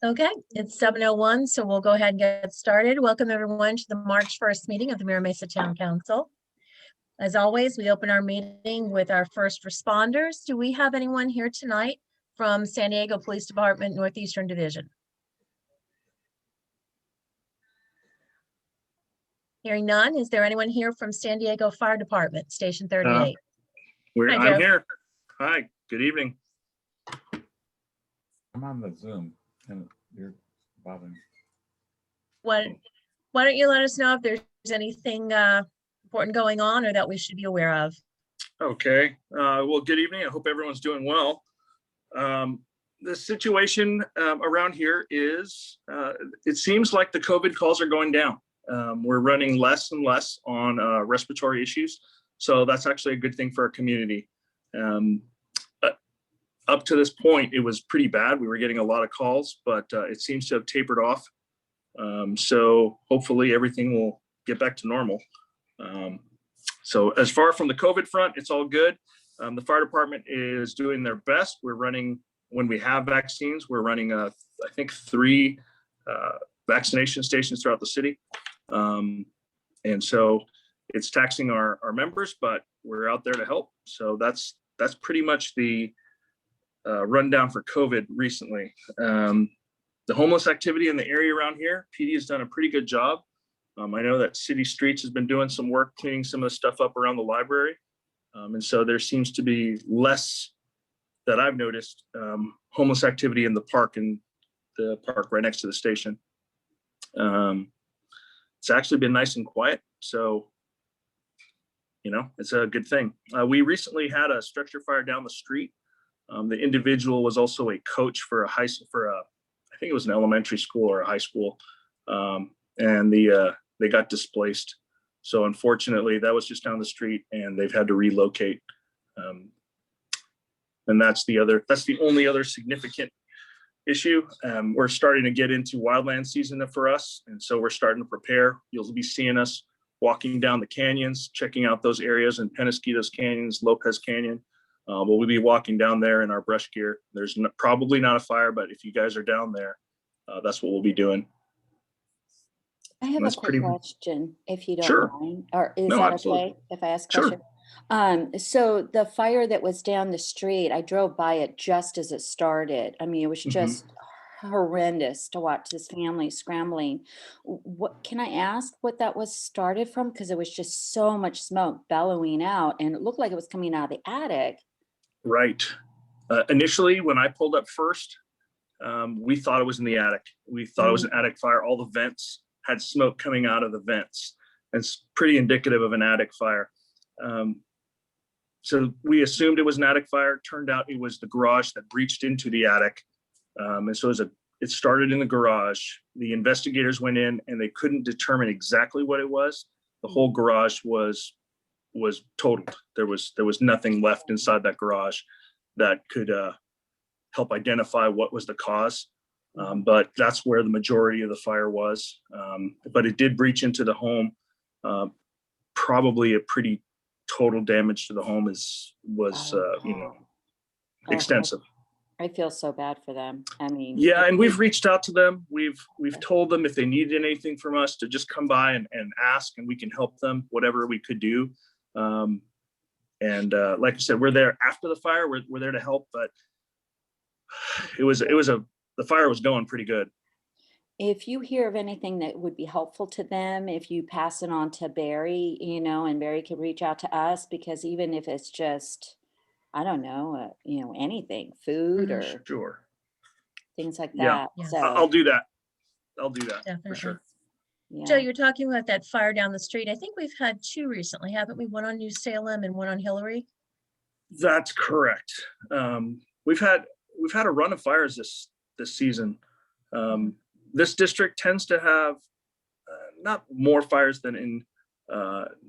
Okay, it's 7:01, so we'll go ahead and get started. Welcome everyone to the March 1st meeting of the Mira Mesa Town Council. As always, we open our meeting with our first responders. Do we have anyone here tonight from San Diego Police Department Northeastern Division? Hearing none, is there anyone here from San Diego Fire Department, Station 38? Hi, I'm Joe. here. Hi, good evening. I'm on the Zoom and you're bothering. Why don't you let us know if there's anything important going on or that we should be aware of? Okay, well, good evening. I hope everyone's doing well. The situation around here is, it seems like the COVID calls are going down. We're running less and less on respiratory issues. So that's actually a good thing for our community. Up to this point, it was pretty bad. We were getting a lot of calls, but it seems to have tapered off. So hopefully everything will get back to normal. So as far from the COVID front, it's all good. The fire department is doing their best. We're running, when we have vaccines, we're running, I think 3 vaccination stations throughout the city. And so it's taxing our members, but we're out there to help. So that's pretty much the rundown for COVID recently. The homeless activity in the area around here, PD has done a pretty good job. I know that City Streets has been doing some work cleaning some of the stuff up around the library. And so there seems to be less, that I've noticed, homeless activity in the park right next to the station. It's actually been nice and quiet. So, you know, it's a good thing. We recently had a structure fire down the street. The individual was also a coach for a I think it was an elementary school or a high school. And they got displaced. So unfortunately, that was just down the street and they've had to relocate. And that's the only other significant issue. We're starting to get into wildland season for us. And so we're starting to prepare. You'll be seeing us walking down the canyons, checking out those areas in Penasquitos Canyons, Lopez Canyon. We'll be walking down there in our brush gear. There's probably not a fire, but if you guys are down there, that's what we'll be doing. I have a quick question, if you don't Sure. mind, or is No, that absolutely. okay if I ask a Sure. question? So the fire that was down the street, I drove by it just as it started. I mean, it was just horrendous to watch this family scrambling. What can I ask what that was started from? Because it was just so much smoke bellowing out and it looked like it was coming out of the attic. Right. Initially, when I pulled up first, we thought it was in the attic. We thought it was an attic fire. All the vents had smoke coming out of the vents. It's pretty indicative of an attic fire. So we assumed it was an attic fire. Turned out it was the garage that breached into the attic. And so it started in the garage. The investigators went in and they couldn't determine exactly what it was. The whole garage was totaled. There was nothing left inside that garage that could help identify what was the cause. But that's where the majority of the fire was. But it did breach into the home. Probably a pretty total damage to the home was extensive. I feel so bad for them. I mean, yeah, and we've reached out to them. We've told them if they needed anything from us to just come by and ask, and we can help them, whatever we could do. Like I said, we're there after the fire. We're there to help, but the fire was going pretty good. if you hear of anything that would be helpful to them, if you pass it on to Barry, and Barry can reach out to us, because even if it's just, I don't know, anything, food or Sure. things like Yeah. that. Yes. So I'll do that. For Definitely. sure. Joe, yeah. you're talking about that fire down the street. I think we've had 2 recently, haven't we? One on New Salem and one on Hillary. That's correct. We've had a run of fires this season. This district tends to have not more fires than in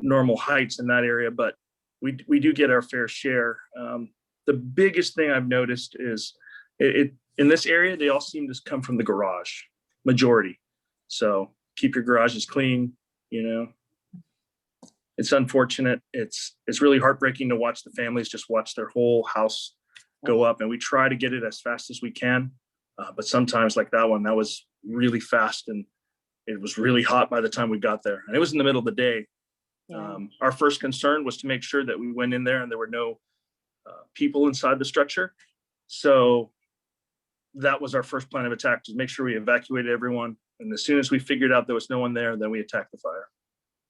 normal heights in that area, but we do get our fair share. The biggest thing I've noticed is it in this area, they all seem to come from the garage, majority. So keep your garages clean. It's unfortunate. It's really heartbreaking to watch the families just watch their whole house go up, and we try to get it as fast as we can. But sometimes like that one, that was really fast and it was really hot by the time we got there. And it was in the middle of the day. Yeah. Our first concern was to make sure that we went in there and there were no people inside the structure. So that was our first plan of attack, to make sure we evacuated everyone. And as soon as we figured out there was no one there, then we attacked the fire.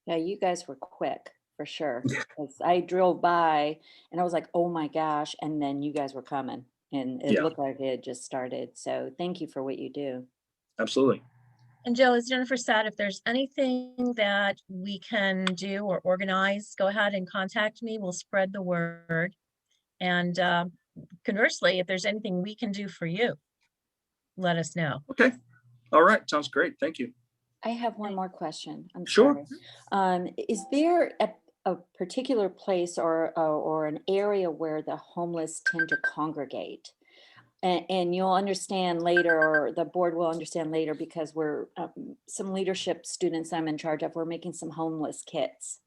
Yeah, you guys were quick for sure. 'Cause I drove by and I was like, oh my gosh. And then you guys were coming and it Yeah. looked like it had just started. So thank you for what you do. Absolutely. And Joe, as Jennifer said, if there's anything that we can do or organize, go ahead and contact me. We'll spread the word. And conversely, if there's anything we can do for you, let us know. Okay. All right. Sounds great. Thank you. I have one more question. I'm Sure. sorry. Is there a particular place or an area where the homeless tend to congregate? And you'll understand later, or the board will understand later, because we're some leadership students I'm in charge of. We're making some homeless kits,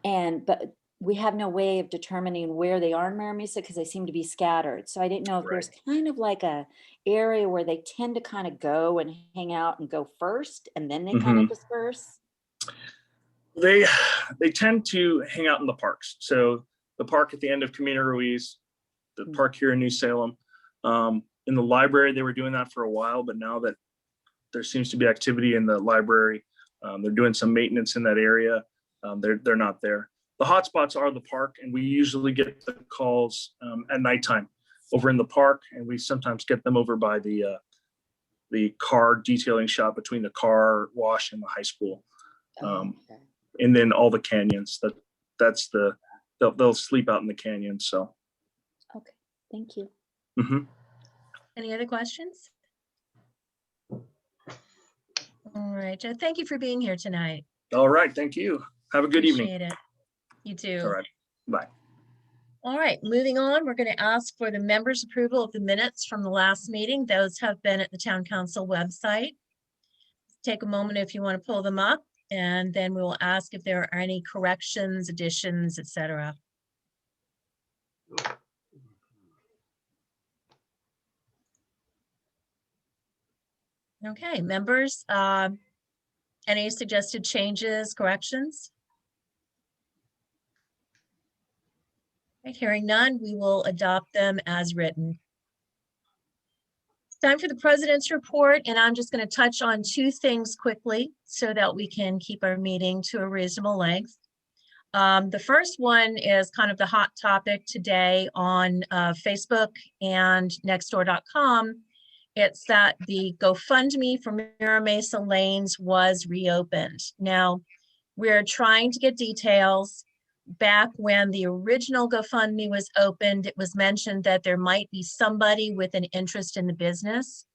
but we have no way of determining where they are in Mira Mesa because they seem to be scattered. So I didn't know if there's kind of like a area where they tend to kind of go and hang out and go first, and then they kind of disperse. They tend to hang out in the parks. So the park at the end of Camino Ruiz, the park here in New Salem. In the library, they were doing that for a while, but now that there seems to be activity in the library, they're doing some maintenance in that area. They're not there. The hotspots are the park, and we usually get the calls at nighttime over in the park, and we sometimes get them over by the car detailing shop between the car wash and the high school. Okay. And then all the canyons. They'll sleep out in the canyons. So. Okay. Thank you. Mm-hmm. Any other questions? All right, Joe, thank you for being here tonight. All right. Thank you. Have a good evening. Appreciate it. You too. All right. Bye. All right, moving on, we're going to ask for the members' approval of the minutes from the last meeting. Those have been at the town council website. Take a moment if you want to pull them up, and then we will ask if there are any corrections, additions, etc. Okay, members, any suggested changes, corrections? Right, hearing none, we will adopt them as written. Time for the president's report, and I'm just going to touch on two things quickly so that we can keep our meeting to a reasonable length. The first one is kind of the hot topic today on Facebook and nextdoor.com. It's that the GoFundMe for Mira Mesa Lanes was reopened. Now, we're trying to get details. Back when the original GoFundMe was opened, it was mentioned that there might be somebody with an interest in the business.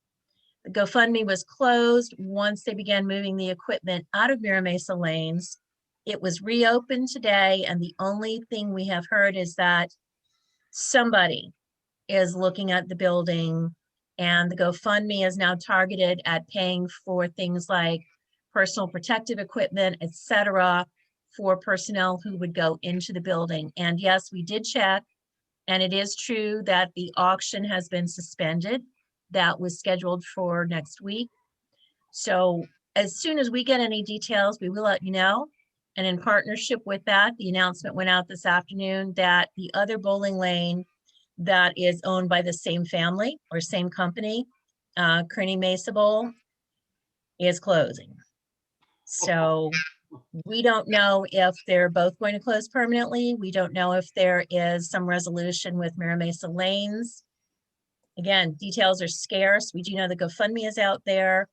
The GoFundMe was closed once they began moving the equipment out of Mira Mesa Lanes. It was reopened today, and the only thing we have heard is that somebody is looking at the building, and the GoFundMe is now targeted at paying for things like personal protective equipment, etc., for personnel who would go into the building. And yes, we did check, and it is true that the auction has been suspended. That was scheduled for next week. So as soon as we get any details, we will let you know. And in partnership with that, the announcement went out this afternoon that the other bowling lane that is owned by the same family or same company, Kearney Mesa Bowl, is closing. So we don't know if they're both going to close permanently. We don't know if there is some resolution with Mira Mesa Lanes. Again, details are scarce. We do know the GoFundMe is out there.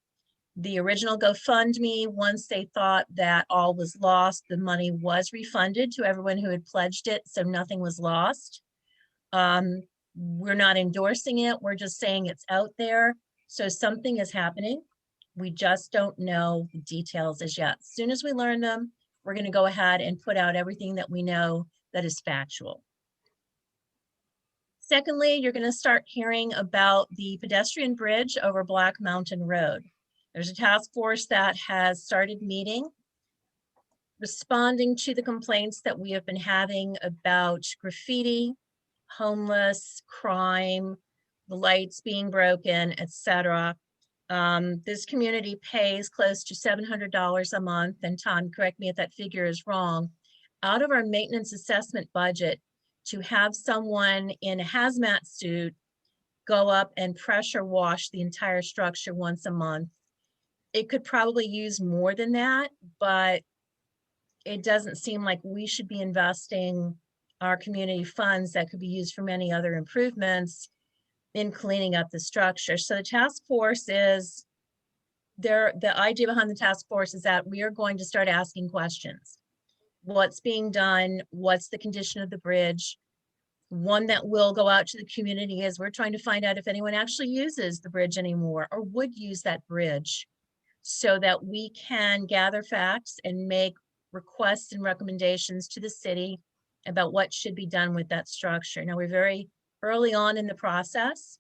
The original GoFundMe, once they thought that all was lost, the money was refunded to everyone who had pledged it, so nothing was lost. We're not endorsing it. We're just saying it's out there. So something is happening. We just don't know the details as yet. As soon as we learn them, we're going to go ahead and put out everything that we know that is factual. Secondly, you're going to start hearing about the pedestrian bridge over Black Mountain Road. There's a task force that has started meeting, responding to the complaints that we have been having about graffiti, homeless, crime, the lights being broken, etc. This community pays close to $700 a month, and Tom, correct me if that figure is wrong, out of our maintenance assessment budget to have someone in a hazmat suit go up and pressure wash the entire structure once a month. It could probably use more than that, but it doesn't seem like we should be investing our community funds that could be used for many other improvements in cleaning up the structure. So the task force is there. The idea behind the task force is that we are going to start asking questions. What's being done? What's the condition of the bridge? One that will go out to the community is we're trying to find out if anyone actually uses the bridge anymore or would use that bridge, so that we can gather facts and make requests and recommendations to the city about what should be done with that structure. Now, we're very early on in the process,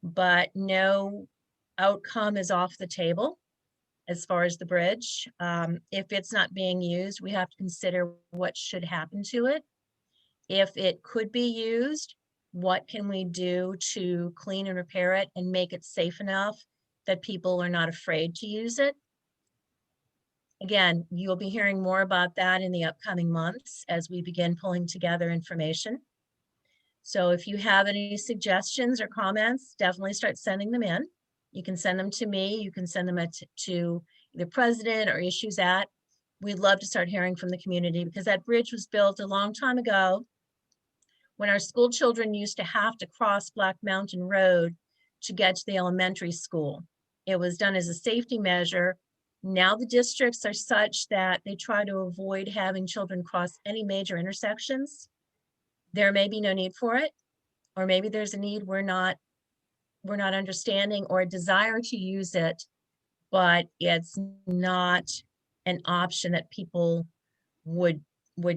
but no outcome is off the table as far as the bridge. If it's not being used, we have to consider what should happen to it. If it could be used, what can we do to clean and repair it and make it safe enough that people are not afraid to use it? Again, you'll be hearing more about that in the upcoming months as we begin pulling together information. So if you have any suggestions or comments, definitely start sending them in. You can send them to me. You can send them to the president or issues at. We'd love to start hearing from the community, because that bridge was built a long time ago when our school children used to have to cross Black Mountain Road to get to the elementary school. It was done as a safety measure. Now the districts are such that they try to avoid having children cross any major intersections. There may be no need for it, or maybe there's a need we're not understanding, or a desire to use it, but it's not an option that people would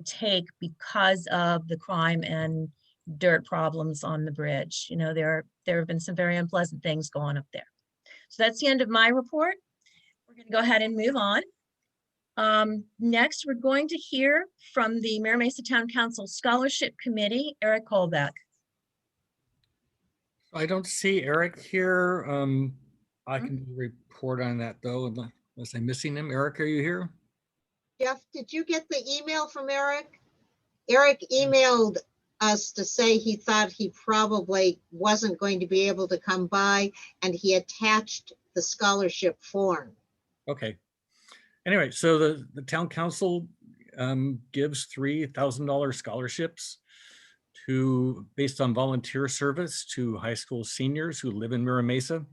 take because of the crime and dirt problems on the bridge. You know, there have been some very unpleasant things going up there. So that's the end of my report. We're going to go ahead and move on. Next, we're going to hear from the Mira Mesa Town Council Scholarship Committee, Eric Kolbeck. I don't see Eric here. I can report on that though, unless I'm missing him. Eric, are you here? Jeff, did you get the email from Eric? Eric emailed us to say he thought he probably wasn't going to be able to come by, and he attached the scholarship form. Okay. Anyway, so the town council gives $3,000 scholarships based on volunteer service to high school seniors who live in Mira Mesa.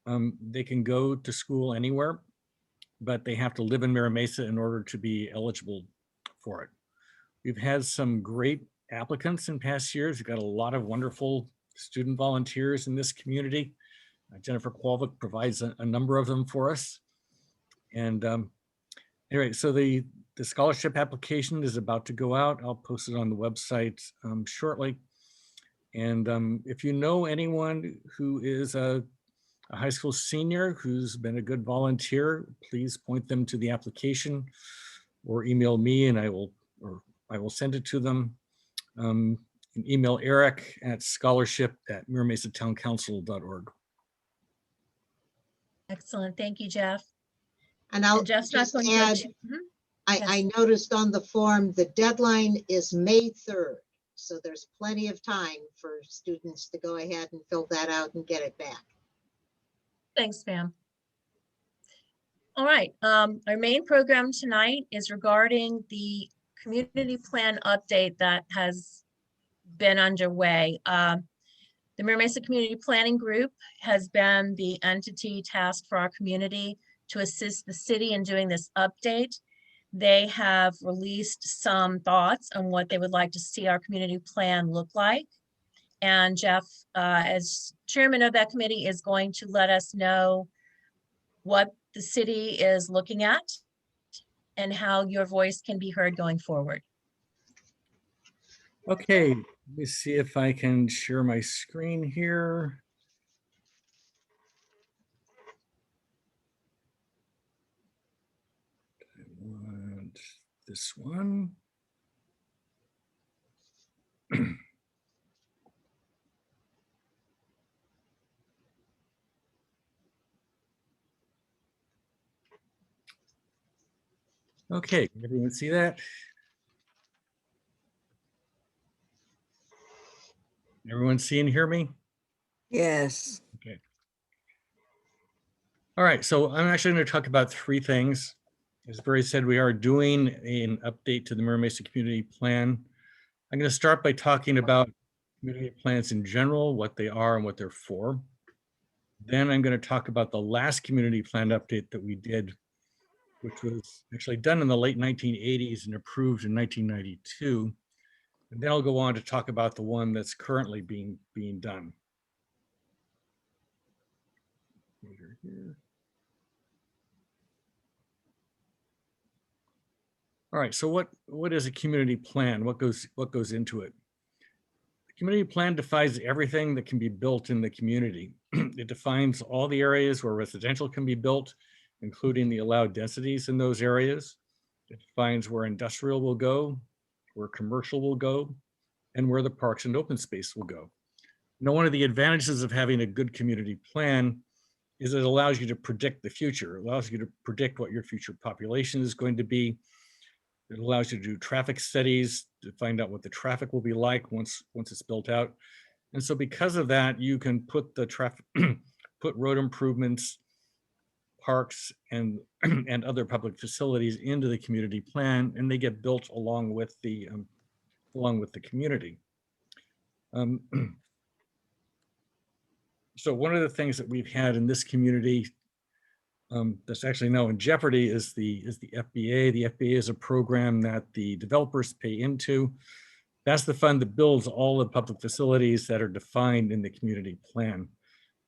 They can go to school anywhere, but they have to live in Mira Mesa in order to be eligible for it. We've had some great applicants in past years. We've got a lot of wonderful student volunteers in this community. Jennifer Qualvik provides a number of them for us. And anyway, so the scholarship application is about to go out. I'll post it on the website shortly. And if you know anyone who is a high school senior who's been a good volunteer, please point them to the application or email me, and I will send it to them. You can email Eric at scholarship@miramesatown.council.org. Excellent. Thank you, Jeff. And I'll Jeff's just not going add, to. I noticed on the form, the deadline is May 3rd. So there's plenty of time for students to go ahead and fill that out and get it back. Thanks, ma'am. All right, our main program tonight is regarding the community plan update that has been underway. The Mira Mesa Community Planning Group has been the entity tasked for our community to assist the city in doing this update. They have released some thoughts on what they would like to see our community plan look like. And Jeff, as chairman of that committee, is going to let us know what the city is looking at and how your voice can be heard going forward. Okay, let me see if I can share my screen here. I want this one. Okay, can everyone see that? Everyone see and hear me? Yes. Okay. All right, so I'm actually going to talk about three things. As Barry said, we are doing an update to the Mira Mesa Community Plan. I'm going to start by talking about community plans in general, what they are and what they're for. Then I'm going to talk about the last community plan update that we did, which was actually done in the late 1980s and approved in 1992. And then I'll go on to talk about the one that's currently being done. Here. All right, so what is a community plan? What goes into it? The community plan defines everything that can be built in the community. It defines all the areas where residential can be built, including the allowed densities in those areas. It defines where industrial will go, where commercial will go, and where the parks and open space will go. Now, one of the advantages of having a good community plan is it allows you to predict the future. It allows you to predict what your future population is going to be. It allows you to do traffic studies to find out what the traffic will be like once it's built out. And so because of that, you can put the traffic, put road improvements, parks, and and other public facilities into the community plan, and they get built along with the community. So one of the things that we've had in this community that's actually now in jeopardy is the FBA. The FBA is a program that the developers pay into. That's the fund that builds all the public facilities that are defined in the community plan.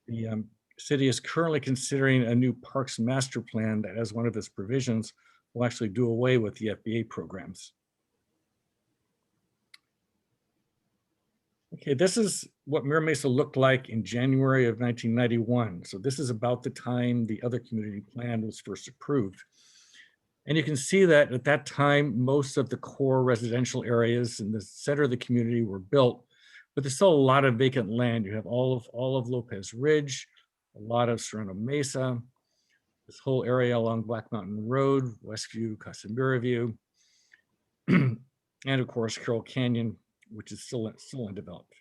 The city is currently considering a new parks master plan that, as one of its provisions, will actually do away with the FBA programs. Okay, this is what Mira Mesa looked like in January of 1991. So this is about the time the other community plan was first approved. And you can see that at that time, most of the core residential areas in the center of the community were built, but there's still a lot of vacant land. You have all of Lopez Ridge, a lot of Serrano Mesa, this whole area along Black Mountain Road, Westview, Casa Mira View, and of course, Carroll Canyon, which is still undeveloped.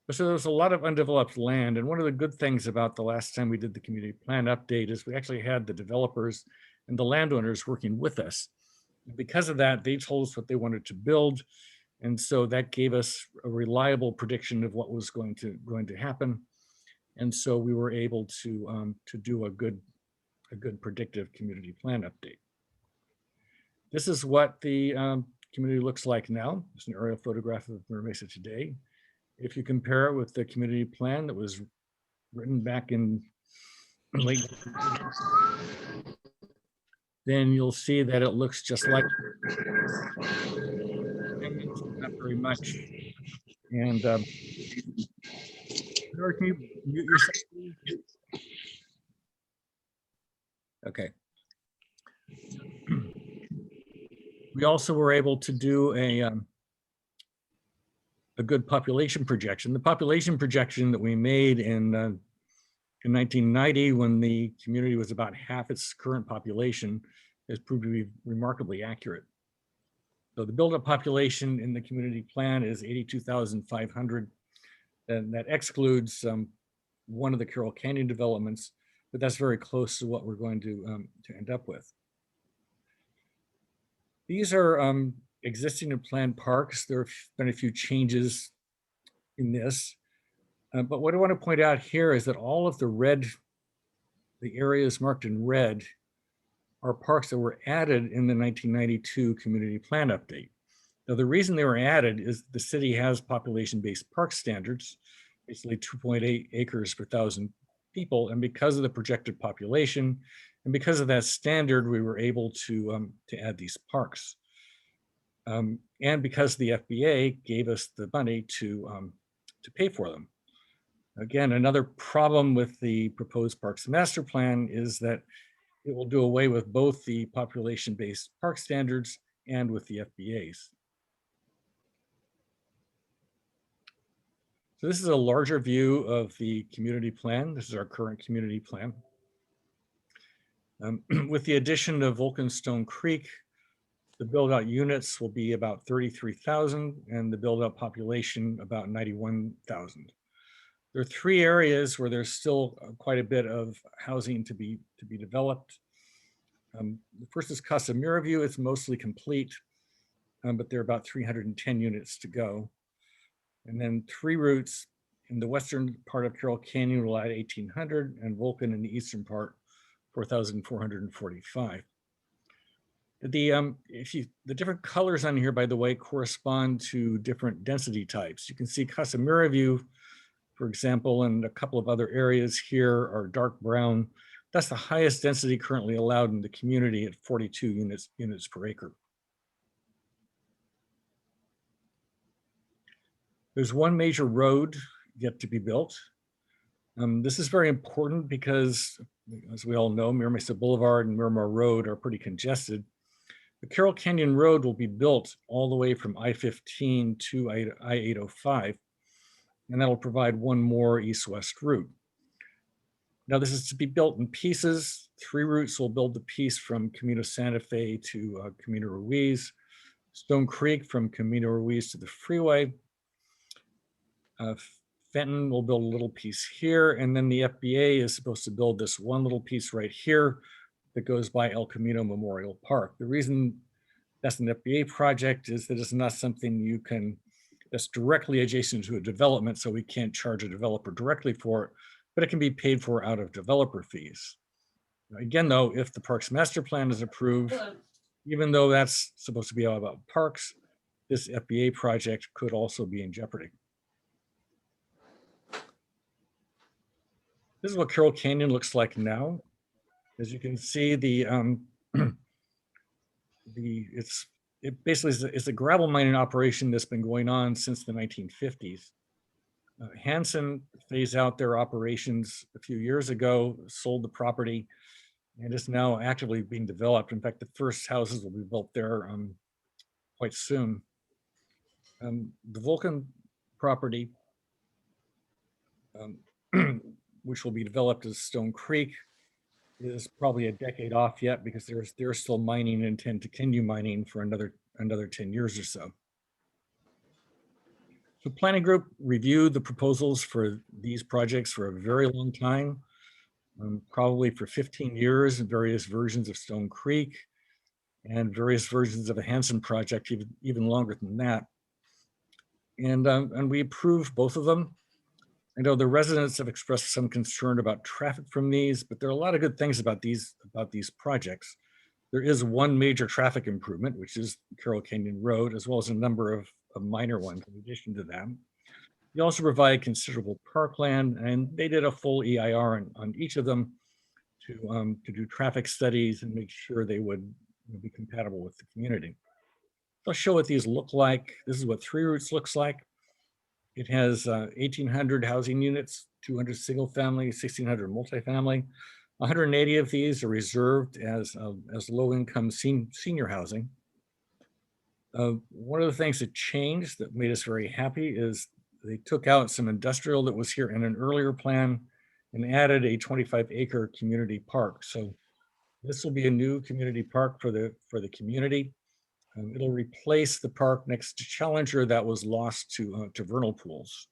But so there's a lot of undeveloped land. And one of the good things about the last time we did the community plan update is we actually had the developers and the landowners working with us. And because of that, they told us what they wanted to build. And so that gave us a reliable prediction of what was going to happen. And so we were able to do a good predictive community plan update. This is what the community looks like now. It's an aerial photograph of Mira Mesa today. If you compare it with the community plan that was written back in late, then you'll see that it looks just like, not very much. And can you mute yourself? Okay. We also were able to do a good population projection. The population projection that we made in 1990, when the community was about half its current population, has proved to be remarkably accurate. So the build-up population in the community plan is 82,500, and that excludes one of the Carroll Canyon developments, but that's very close to what we're going to end up with. These are existing and planned parks. There have been a few changes in this, but what I want to point out here is that all of the areas marked in red are parks that were added in the 1992 community plan update. Now, the reason they were added is the city has population-based park standards, basically 2.8 acres per 1,000 people, and because of the projected population, and because of that standard, we were able to add these parks. And because the FBA gave us the money to pay for them. Again, another problem with the proposed Parks Master Plan is that it will do away with both the population-based park standards and with the FBAs. So this is a larger view of the community plan. This is our current community plan. With the addition of Vulcan Stone Creek, The build-out units will be about 33,000 and the build-out population about 91,000. There are three areas where there's still quite a bit of housing to be developed. The first is Casa Mira View. It's mostly complete, but there are about 310 units to go. And then three routes in the western part of Carroll Canyon will add 1,800, and Vulcan in the eastern part, 4,445. The different colors on here, by the way, correspond to different density types. You can see Casa Mira View, for example, and a couple of other areas here are dark brown. That's the highest density currently allowed in the community at 42 units per acre. There's one major road yet to be built. This is very important because, as we all know, Mira Mesa Boulevard and Miramar Road are pretty congested. The Carroll Canyon Road will be built all the way from I-15 to I-805, and that'll provide one more east-west route. Now, this is to be built in pieces. Three routes will build the piece from Camino Santa Fe to Camino Ruiz, Stone Creek from Camino Ruiz to the freeway. Fenton will build a little piece here, and then the FBA is supposed to build this one little piece right here that goes by El Camino Memorial Park. The reason that's an FBA project is that it's not something that's directly adjacent to a development, so we can't charge a developer directly for it, but it can be paid for out of developer fees. Again, though, if the Parks Master Plan is approved, even though that's supposed to be all about parks, this FBA project could also be in jeopardy. This is what Carroll Canyon looks like now. As you can see, it basically is a gravel mining operation that's been going on since the 1950s. Hanson phased out their operations a few years ago, sold the property, and is now actively being developed. In fact, the first houses will be built there quite soon. The Vulcan property, which will be developed as Stone Creek, is probably a decade off yet because they're still mining and intend to continue mining for another 10 years or so. The planning group reviewed the proposals for these projects for a very long time, probably for 15 years, in various versions of Stone Creek and various versions of a Hanson project, even longer than that. And we approved both of them. I know the residents have expressed some concern about traffic from these, but there are a lot of good things about these projects. There is one major traffic improvement, which is Carroll Canyon Road, as well as a number of minor ones in addition to them. You also provide considerable parkland, and they did a full EIR on each of them to do traffic studies and make sure they would be compatible with the community. I'll show what these look like. This is what Three Roots looks like. It has 1,800 housing units, 200 single family, 1,600 multifamily. 180 of these are reserved as low-income senior housing. One of the things that changed that made us very happy is they took out some industrial that was here in an earlier plan and added a 25-acre community park. So this will be a new community park for the community. It'll replace the park next to Challenger that was lost to vernal pools.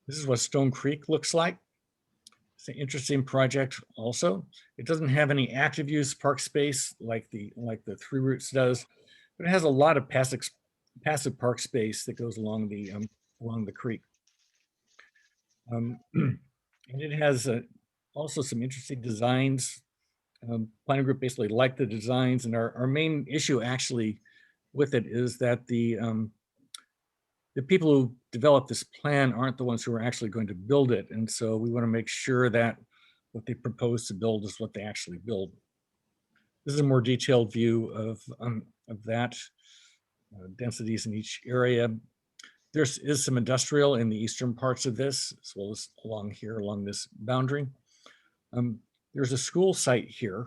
This is what Stone Creek looks like. It's an interesting project also. It doesn't have any active use park space like the Three Roots does, but it has a lot of passive park space that goes along the creek. And it has also some interesting designs. Planning group basically liked the designs, and our main issue actually with it is that the people who developed this plan aren't the ones who are actually going to build it. And so we want to make sure that what they propose to build is what they actually build. This is a more detailed view of that, densities in each area. There is some industrial in the eastern parts of this, as well as along here, along this boundary. There's a school site here.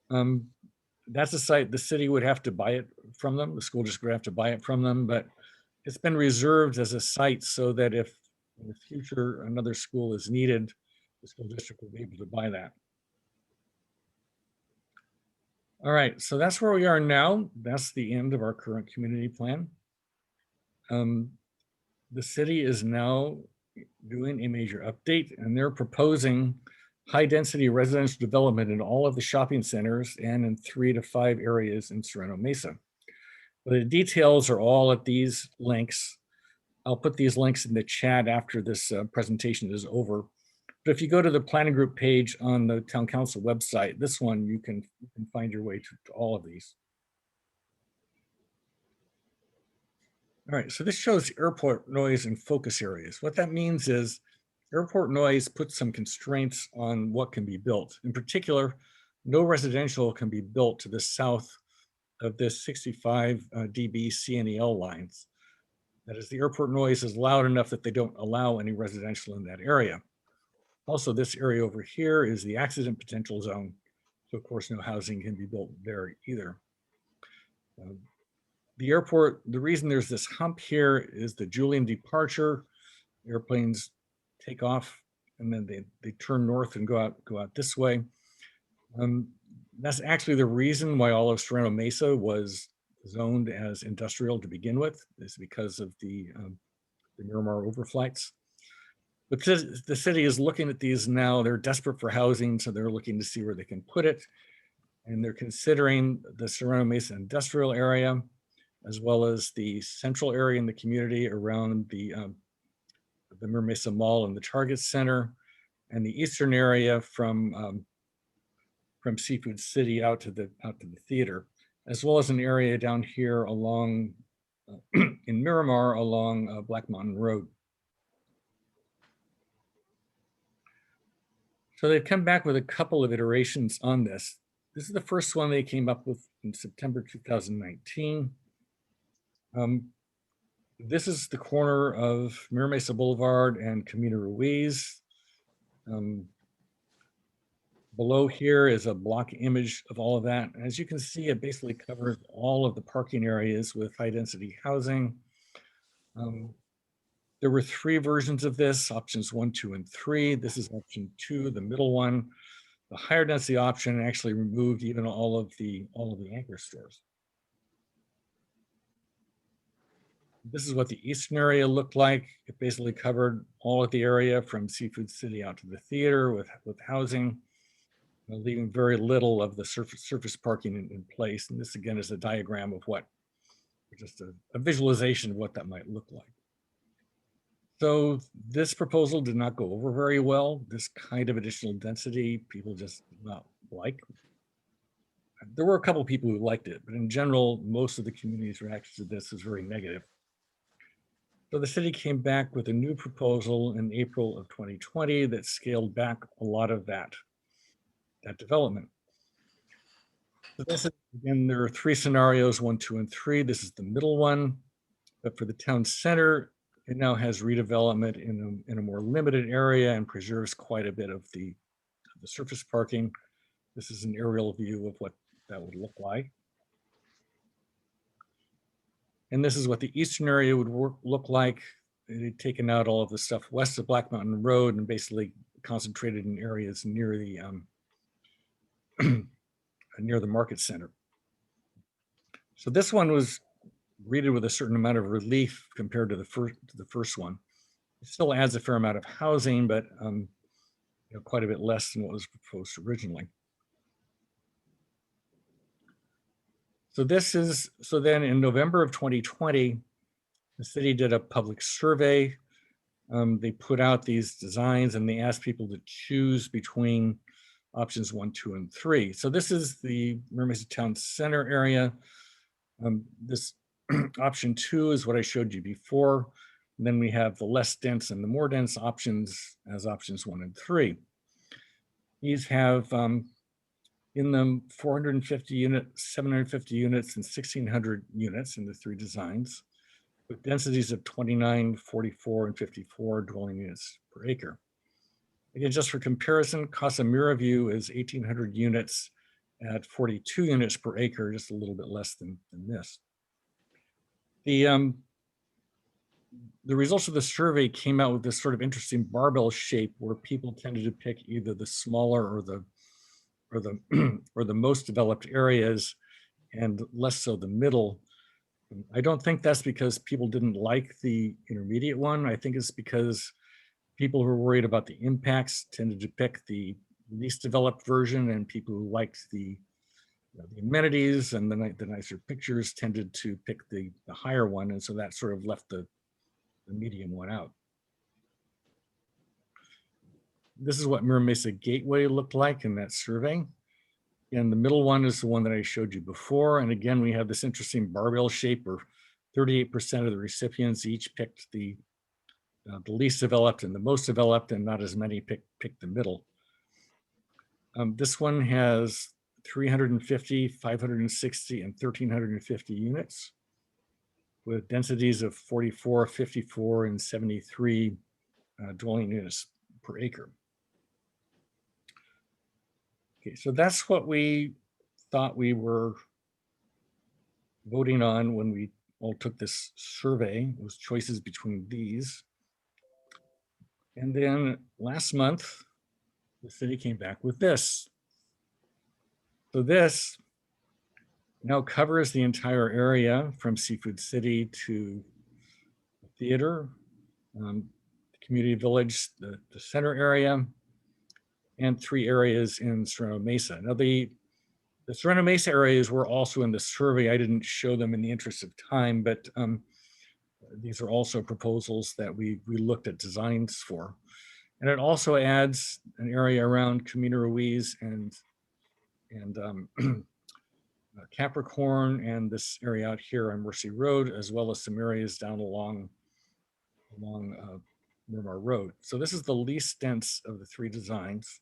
That's a site the city would have to buy it from them. The school district would have to buy it from them, but it's been reserved as a site so that if in the future another school is needed, the school district will be able to buy that. All right, so that's where we are now. That's the end of our current community plan. The city is now doing a major update, and they're proposing high-density residential development in all of the shopping centers and in 3 to 5 areas in Serrano Mesa. The details are all at these links. I'll put these links in the chat after this presentation is over. But if you go to the planning group page on the town council website, this one, you can find your way to all of these. All right, so this shows airport noise and focus areas. What that means is airport noise puts some constraints on what can be built. In particular, no residential can be built to the south of this 65 dB CNEL lines. That is, the airport noise is loud enough that they don't allow any residential in that area. Also, this area over here is the accident potential zone. So of course, no housing can be built there either. The airport, the reason there's this hump here is the Julian departure. Airplanes take off and then they turn north and go out this way. That's actually the reason why all of Serrano Mesa was zoned as industrial to begin with, is because of the Miramar overflights. But the city is looking at these now. They're desperate for housing, so they're looking to see where they can put it. And they're considering the Serrano Mesa industrial area, as well as the central area in the community around the Mira Mesa Mall and the Target Center, and the eastern area from Seafood City out to the theater, as well as an area down here along in Miramar along Black Mountain Road. So they've come back with a couple of iterations on this. This is the first one they came up with in September 2019. This is the corner of Mira Mesa Boulevard and Camino Ruiz. Below here is a block image of all of that. As you can see, it basically covers all of the parking areas with high density housing. There were 3 versions of this, options 1, 2, and 3. This is option 2, the middle one. The higher density option actually removed even all of the anchor stores. This is what the eastern area looked like. It basically covered all of the area from Seafood City out to the theater with housing, leaving very little of the surface parking in place. And this again is a diagram of what, just a visualization of what that might look like. So this proposal did not go over very well. This kind of additional density, people just did not like. There were a couple of people who liked it, but in general, most of the community's reaction to this was very negative. So the city came back with a new proposal in April of 2020 that scaled back a lot of that development. So this is, again, there are 3 scenarios, 1, 2, and 3. This is the middle one, but for the town center, it now has redevelopment in a more limited area and preserves quite a bit of the surface parking. This is an aerial view of what that would look like. And this is what the eastern area would look like. They'd taken out all of the stuff west of Black Mountain Road and basically concentrated in areas near the near the market center. So this one was greeted with a certain amount of relief compared to the first one. It still adds a fair amount of housing, but quite a bit less than what was proposed originally. So then in November of 2020, the city did a public survey. They put out these designs and they asked people to choose between options 1, 2, and 3. So this is the Mira Mesa Town Center area. This option 2 is what I showed you before. And then we have the less dense and the more dense options as options 1 and 3. These have in them 450 units, 750 units, and 1,600 units in the 3 designs, with densities of 29, 44, and 54 dwelling units per acre. Again, just for comparison, Casa Mira View is 1,800 units at 42 units per acre, just a little bit less than this. The results of the survey came out with this sort of interesting barbell shape where people tended to pick either the smaller or or the or the most developed areas, and less so the middle. I don't think that's because people didn't like the intermediate one. I think it's because people who were worried about the impacts tended to pick the least developed version, and people who liked the the amenities and the nicer pictures tended to pick the higher one, and so that sort of left the medium one out. This is what Mira Mesa Gateway looked like in that survey. And the middle one is the one that I showed you before. And again, we have this interesting barbell shape where 38% of the recipients each picked the least developed and the most developed, and not as many picked the middle. This one has 350, 560, and 1,350 units with densities of 44, 54, and 73 dwelling units per acre. Okay, so that's what we thought we were voting on when we all took this survey, was choices between these. And then last month, the city came back with this. So this now covers the entire area from Seafood City to the theater, the community village, the center area, and 3 areas in Serrano Mesa. Now the Serrano Mesa areas were also in the survey. I didn't show them in the interest of time, but these are also proposals that we looked at designs for. And it also adds an area around Camino Ruiz and Capricorn, and this area out here on Mercy Road, as well as some areas down along Miramar Road. So this is the least dense of the 3 designs.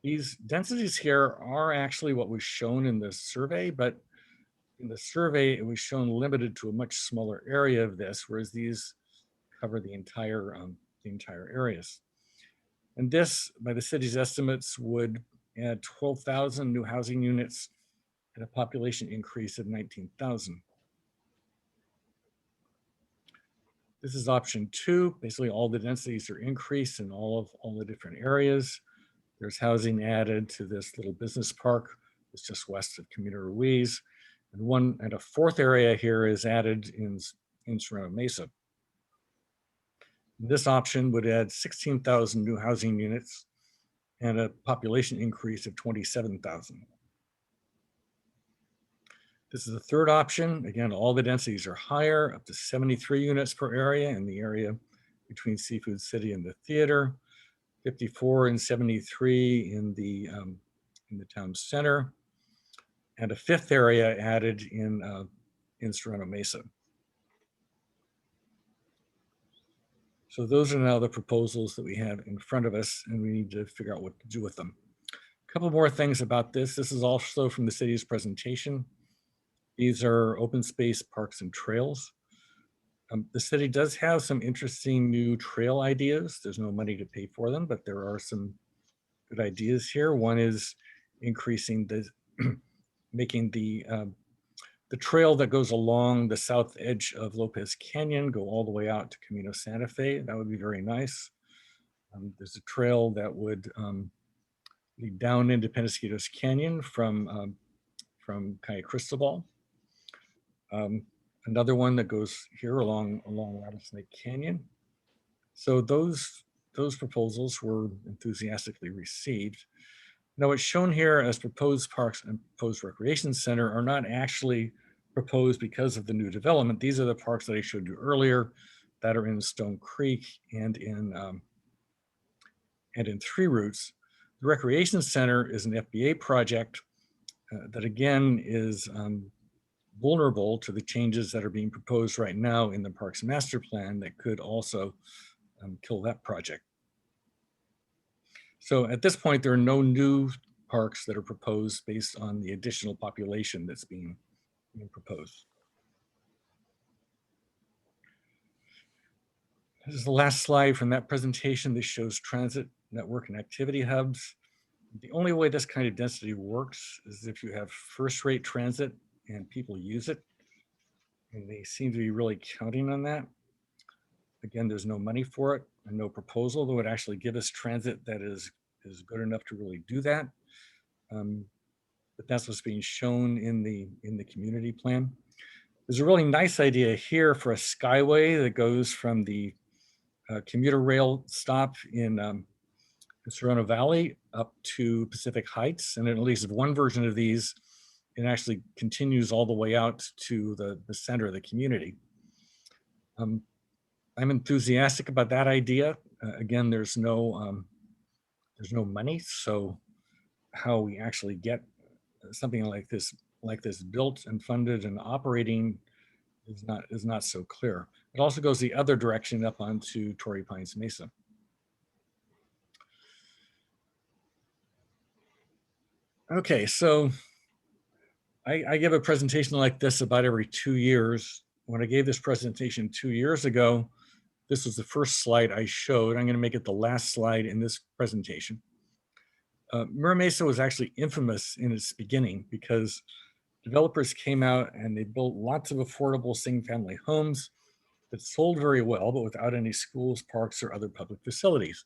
These densities here are actually what was shown in the survey, but in the survey, it was shown limited to a much smaller area of this, whereas these cover the entire areas. And this, by the city's estimates, would add 12,000 new housing units and a population increase of 19,000. This is option 2. Basically, all the densities are increased in all the different areas. There's housing added to this little business park. It's just west of Camino Ruiz. And a 4th area here is added in Serrano Mesa. This option would add 16,000 new housing units and a population increase of 27,000. This is the 3rd option. Again, all the densities are higher, up to 73 units per area in the area between Seafood City and the theater, 54 and 73 in the town center, and a 5th area added in Serrano Mesa. So those are now the proposals that we have in front of us, and we need to figure out what to do with them. A couple more things about this. This is also from the city's presentation. These are open space parks and trails. The city does have some interesting new trail ideas. There's no money to pay for them, but there are some good ideas here. One is increasing making the trail that goes along the south edge of Lopez Canyon go all the way out to Camino Santa Fe. That would be very nice. There's a trail that would lead down into Penasquitos Canyon from Calle Cristobal. Another one that goes here along Rattlesnake Canyon. So those proposals were enthusiastically received. Now, what's shown here as proposed parks and proposed recreation center are not actually proposed because of the new development. These are the parks that I showed you earlier that are in Stone Creek and in 3 Roots. The recreation center is an FBA project that again is vulnerable to the changes that are being proposed right now in the Parks Master Plan that could also kill that project. So at this point, there are no new parks that are proposed based on the additional population that's being proposed. This is the last slide from that presentation. This shows transit network and activity hubs. The only way this kind of density works is if you have first-rate transit and people use it. And they seem to be really counting on that. Again, there's no money for it and no proposal that would actually give us transit that is good enough to really do that. But that's what's being shown in the community plan. There's a really nice idea here for a skyway that goes from the commuter rail stop in Serrano Valley up to Pacific Heights. And at least one version of these, it actually continues all the way out to the center of the community. I'm enthusiastic about that idea. Again, there's no money, so how we actually get something like this built and funded and operating is not so clear. It also goes the other direction up onto Torrey Pines Mesa. Okay, so I give a presentation like this about every 2 years. When I gave this presentation 2 years ago, this was the first slide I showed. I'm going to make it the last slide in this presentation. Mira Mesa was actually infamous in its beginning because developers came out and they built lots of affordable single-family homes that sold very well, but without any schools, parks, or other public facilities.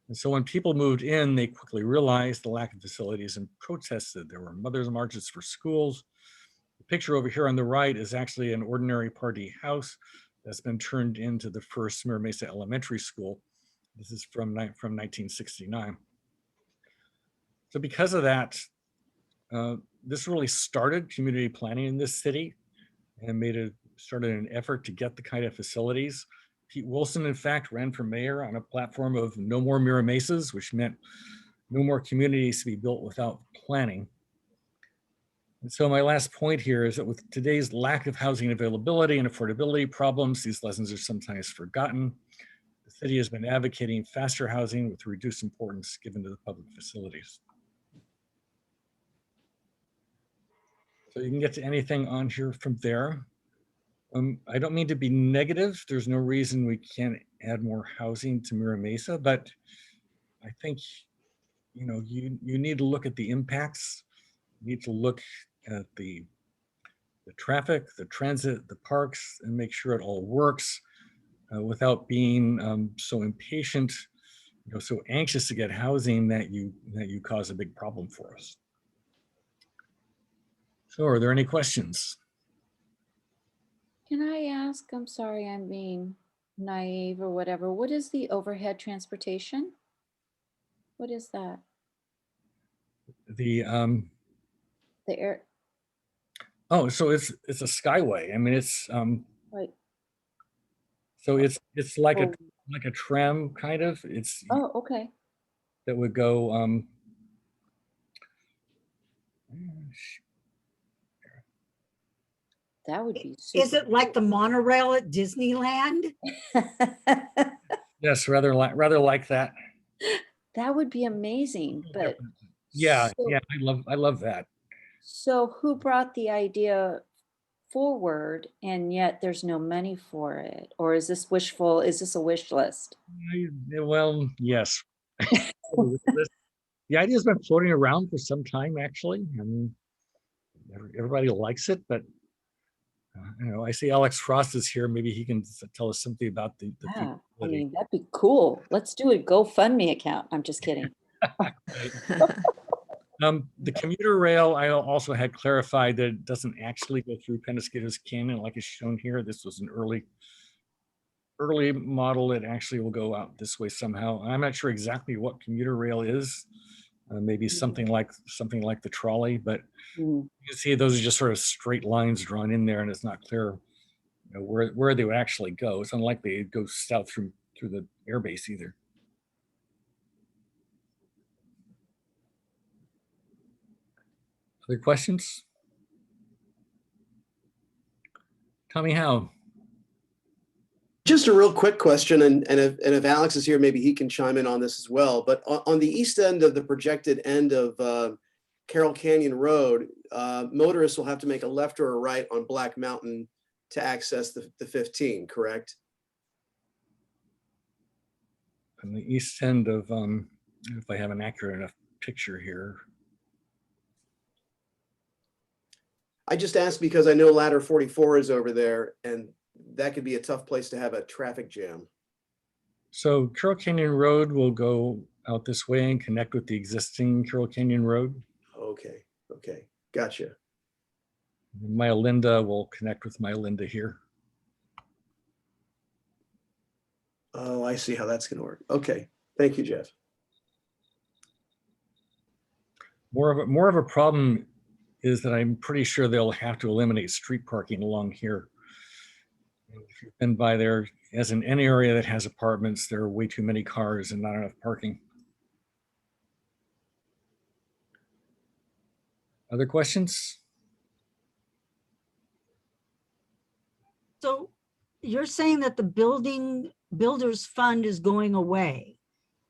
And so when people moved in, they quickly realized the lack of facilities and protested. There were mothers' marches for schools. The picture over here on the right is actually an ordinary party house that's been turned into the first Mira Mesa Elementary School. This is from 1969. So because of that, this really started community planning in this city and started an effort to get the kind of facilities. Pete Wilson, in fact, ran for mayor on a platform of no more Mira Mesas, which meant no more communities to be built without planning. And so my last point here is that with today's lack of housing availability and affordability problems, these lessons are sometimes forgotten. The city has been advocating faster housing with reduced importance given to the public facilities. So you can get to anything on here from there. I don't mean to be negative. There's no reason we can't add more housing to Mira Mesa, but I think, you need to look at the impacts. You need to look at the traffic, the transit, the parks, and make sure it all works without being so impatient, so anxious to get housing that you cause a big problem for us. So are there any questions? Can I ask, I'm sorry, I'm being naive or whatever, what is the overhead transportation? What is that? The air, oh, so it's a skyway. I mean, it's like, so it's like oh, a tram kind of. It's oh, okay. that would go That would be Is super it like the monorail at Disneyland? yes, rather like that. That would be amazing, but Yeah, so, yeah, I love that. so who brought the idea forward and yet there's no money for it? Or is this a wish list? Well, yes. The idea's been floating around for some time, actually. I mean, everybody likes it, but I see Alex Frost is here. Maybe he can tell us something about the Yeah, I feasibility. mean, that'd be cool. Let's do a GoFundMe account. I'm just kidding. The commuter rail, I also had clarified that it doesn't actually go through Penasquitos Canyon like it's shown here. This was an early model. It actually will go out this way somehow. I'm not sure exactly what commuter rail is. Maybe something like the trolley, but you can see those are just sort of straight lines drawn in there, and it's not clear where they would actually go. It's unlikely it goes south through the airbase either. Other questions? Tommy Howe. Just a real quick question, and if Alex is here, maybe he can chime in on this as well. But on the east end of the projected end of Carroll Canyon Road, motorists will have to make a left or a right on Black Mountain to access the 15, correct? On the east end of, if I have an accurate enough picture here. I just asked because I know ladder 44 is over there, and that could be a tough place to have a traffic jam. So Carroll Canyon Road will go out this way and connect with the existing Carroll Canyon Road. Okay, okay, gotcha. My Linda will connect with my Linda here. Oh, I see how that's gonna work. Okay, thank you, Jeff. More of a problem is that I'm pretty sure they'll have to eliminate street parking along here. If you've been by there, as in any area that has apartments, there are way too many cars and not enough parking. Other questions? So you're saying that the builders fund is going away,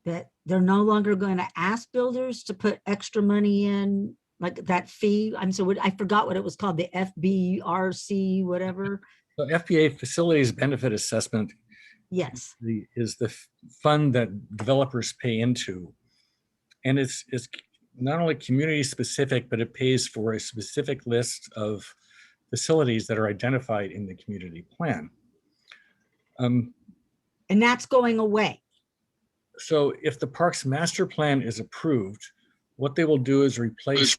that they're no longer going to ask builders to put extra money in, like that fee? I forgot what it was called, the FBRC, whatever. So FBA Facilities Benefit Assessment Yes. is the fund that developers pay into. And it's not only community specific, but it pays for a specific list of facilities that are identified in the community plan. And that's going away. So if the Parks Master Plan is approved, what they will do is replace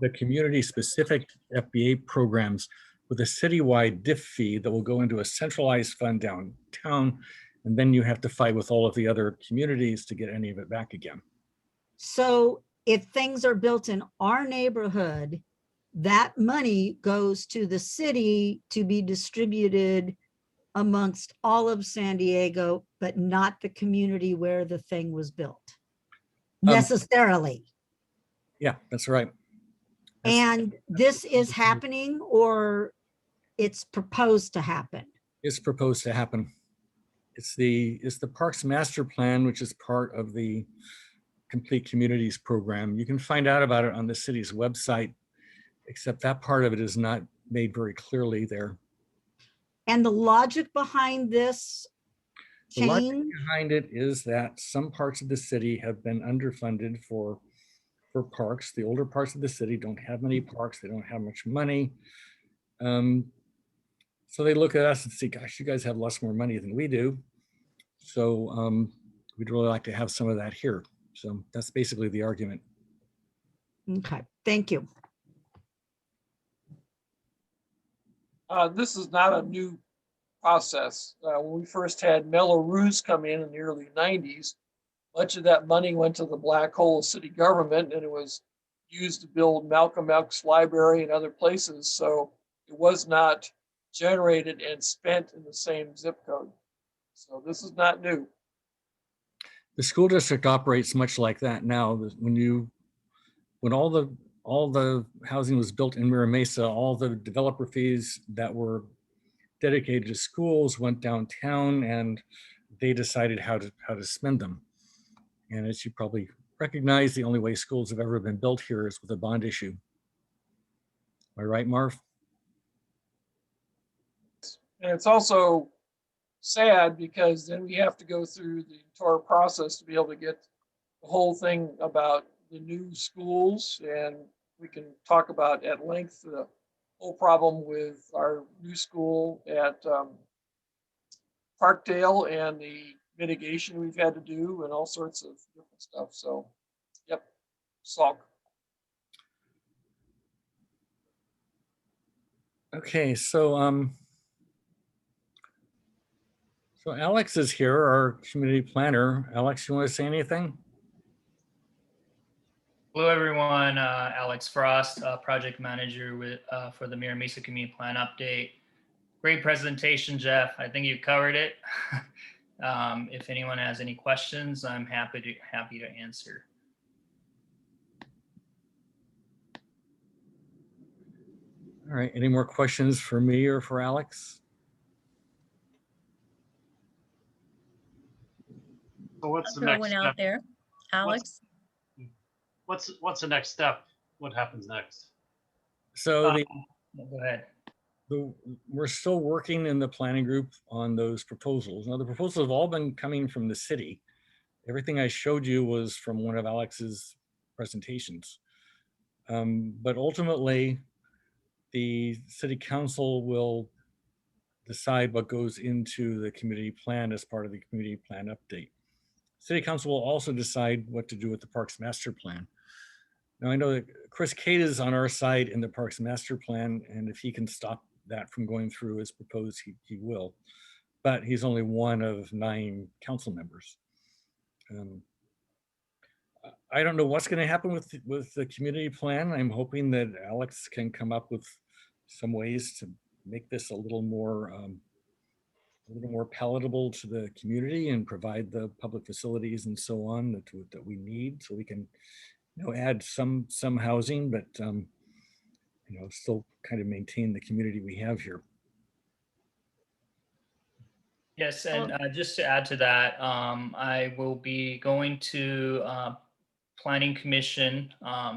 the community specific FBA programs with a citywide DIF fee that will go into a centralized fund downtown. And then you have to fight with all of the other communities to get any of it back again. So if things are built in our neighborhood, that money goes to the city to be distributed amongst all of San Diego, but not the community where the thing was built necessarily. Yeah, that's right. And this is happening, or it's proposed to happen? It's proposed to happen. It's the Parks Master Plan, which is part of the Complete Communities program. You can find out about it on the city's website, except that part of it is not made very clearly there. And the logic behind this The logic change? behind it is that some parts of the city have been underfunded for parks. The older parts of the city don't have many parks. They don't have much money. So they look at us and say, gosh, you guys have lots more money than we do. So we'd really like to have some of that here. So that's basically the argument. Okay, thank you. This is not a new process. When we first had Melrose come in the early 90s, much of that money went to the black hole of city government, and it was used to build Malcolm X Library and other places. So it was not generated and spent in the same zip code. So this is not new. The school district operates much like that now. When all the housing was built in Mira Mesa, all the developer fees that were dedicated to schools went downtown, and they decided how to spend them. And as you probably recognize, the only way schools have ever been built here is with a bond issue. Am I right, Marv? And it's also sad because then we have to go through the entire process to be able to get the whole thing about the new schools. And we can talk about at length the whole problem with our new school at Parkdale and the mitigation we've had to do and all sorts of different stuff. So, yep, Salk. Okay, so Alex is here, our community planner. Alex, you want to say anything? Hello, everyone. Alex Frost, project manager for the Mira Mesa Community Plan Update. Great presentation, Jeff. I think you covered it. If anyone has any questions, I'm happy to answer. All right, any more questions for me or for Alex? So what's the Throw next one step? out there. Alex? What's the next step? What happens next? So Go ahead. we're still working in the planning group on those proposals. Now, the proposals have all been coming from the city. Everything I showed you was from one of Alex's presentations. But ultimately, the city council will decide what goes into the community plan as part of the community plan update. City council will also decide what to do with the Parks Master Plan. Now, I know that Chris Cade is on our side in the Parks Master Plan, and if he can stop that from going through as proposed, he will. But he's only one of 9 council members. I don't know what's going to happen with the community plan. I'm hoping that Alex can come up with some ways to make this a little more palatable to the community and provide the public facilities and so on that we need, so we can, add some housing, but still kind of maintain the community we have here. Yes, and just to add to that, I will be going to Planning Commission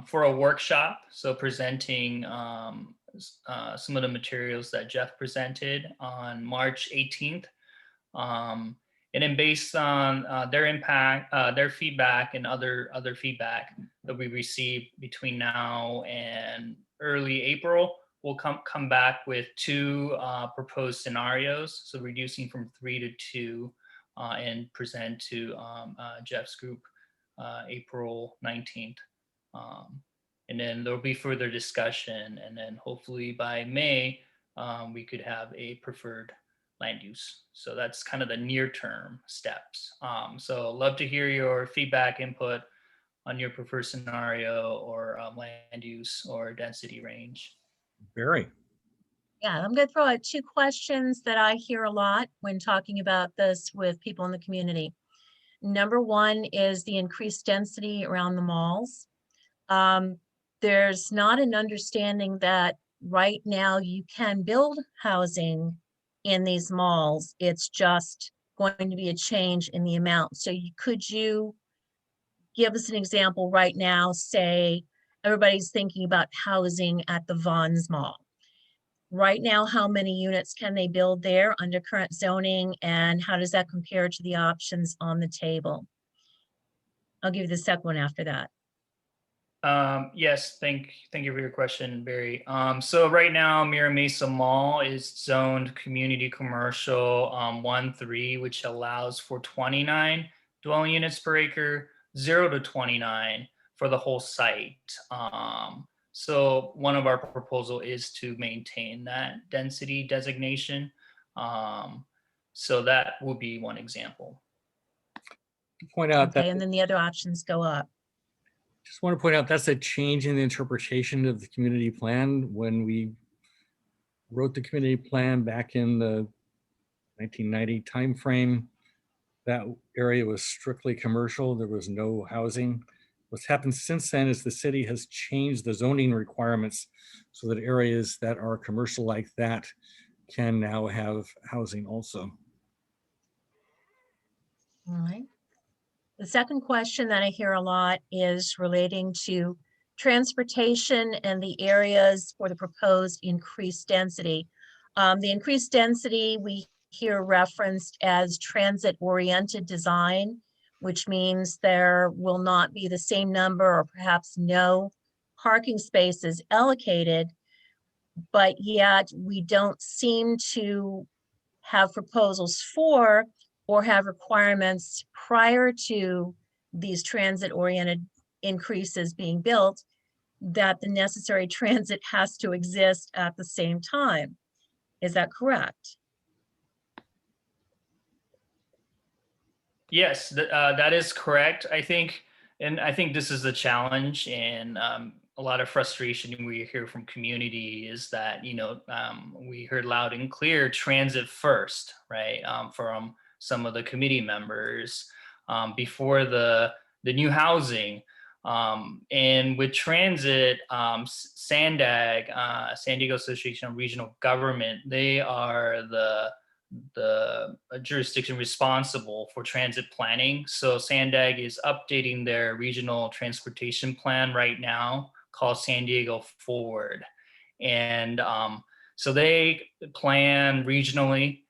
for a workshop, so presenting some of the materials that Jeff presented on March 18th. And then based on their impact, their feedback and other feedback that we received between now and early April, we'll come back with 2 proposed scenarios, so reducing from 3 to 2, and present to Jeff's group April 19th. And then there'll be further discussion, and then hopefully by May, we could have a preferred land use. So that's kind of the near-term steps. So love to hear your feedback, input on your preferred scenario or land use or density range. Barry. Yeah, I'm going to throw out 2 questions that I hear a lot when talking about this with people in the community. Number 1 is the increased density around the malls. There's not an understanding that right now you can build housing in these malls. It's just going to be a change in the amount. So could you give us an example right now? Say everybody's thinking about housing at the Vons Mall. Right now, how many units can they build there under current zoning, and how does that compare to the options on the table? I'll give you the second one after that. Yes, thank you for your question, Barry. So right now, Mira Mesa Mall is zoned community commercial 1-3, which allows for 29 dwelling units per acre, 0 to 29 for the whole site. So one of our proposal is to maintain that density designation. So that would be one example. Point out Okay, that and then the other options go up. just want to point out that's a change in the interpretation of the community plan. When we wrote the community plan back in the 1990 timeframe, that area was strictly commercial. There was no housing. What's happened since then is the city has changed the zoning requirements so that areas that are commercial like that can now have housing also. All right. The second question that I hear a lot is relating to transportation and the areas for the proposed increased density. The increased density we hear referenced as transit-oriented design, which means there will not be the same number or perhaps no parking spaces allocated, but yet we don't seem to have proposals for or have requirements prior to these transit-oriented increases being built that the necessary transit has to exist at the same time. Is that correct? Yes, that is correct. I think this is a challenge, and a lot of frustration we hear from community is that, we heard loud and clear transit first, right? From some of the committee members before the new housing. And with transit, SANDAG, San Diego Association of Regional Government, they are the jurisdiction responsible for transit planning. So SANDAG is updating their regional transportation plan right now called San Diego Forward. And so they plan regionally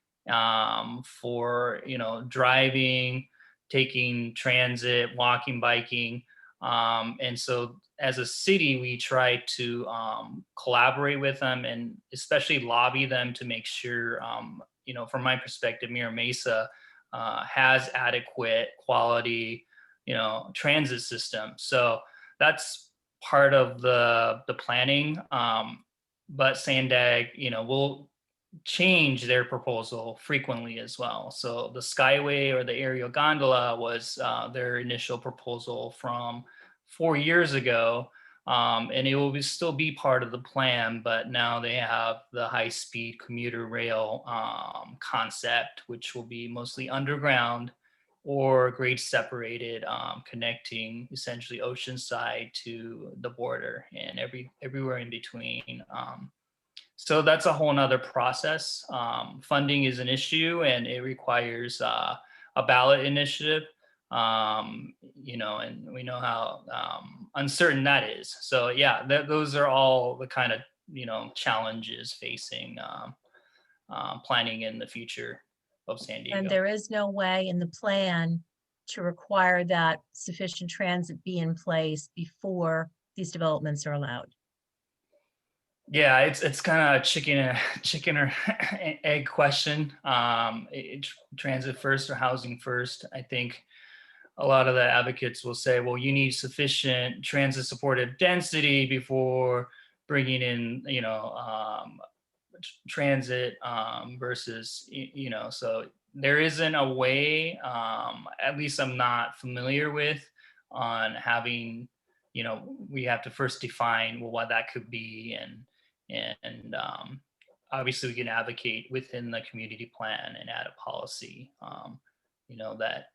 for, driving, taking transit, walking, biking. And so as a city, we try to collaborate with them and especially lobby them to make sure, from my perspective, Mira Mesa has adequate quality, transit system. So that's part of the planning. But Sandag, will change their proposal frequently as well. So the Skyway or the aerial gondola was their initial proposal from 4 years ago. And it will still be part of the plan, but now they have the high-speed commuter rail concept, which will be mostly underground or grade separated, connecting essentially Oceanside to the border and everywhere in between. So that's a whole nother process. Funding is an issue, and it requires a ballot initiative. And we know how uncertain that is. So yeah, those are all the kind of challenges facing planning in the future of San Diego. And there is no way in the plan to require that sufficient transit be in place before these developments are allowed. Yeah, it's kind of chicken or egg question. Transit first or housing first. I think a lot of the advocates will say, well, you need sufficient transit supportive density before bringing in, transit versus, so there isn't a way, at least I'm not familiar with, on having, we have to first define what that could be, and obviously we can advocate within the community plan and add a policy, that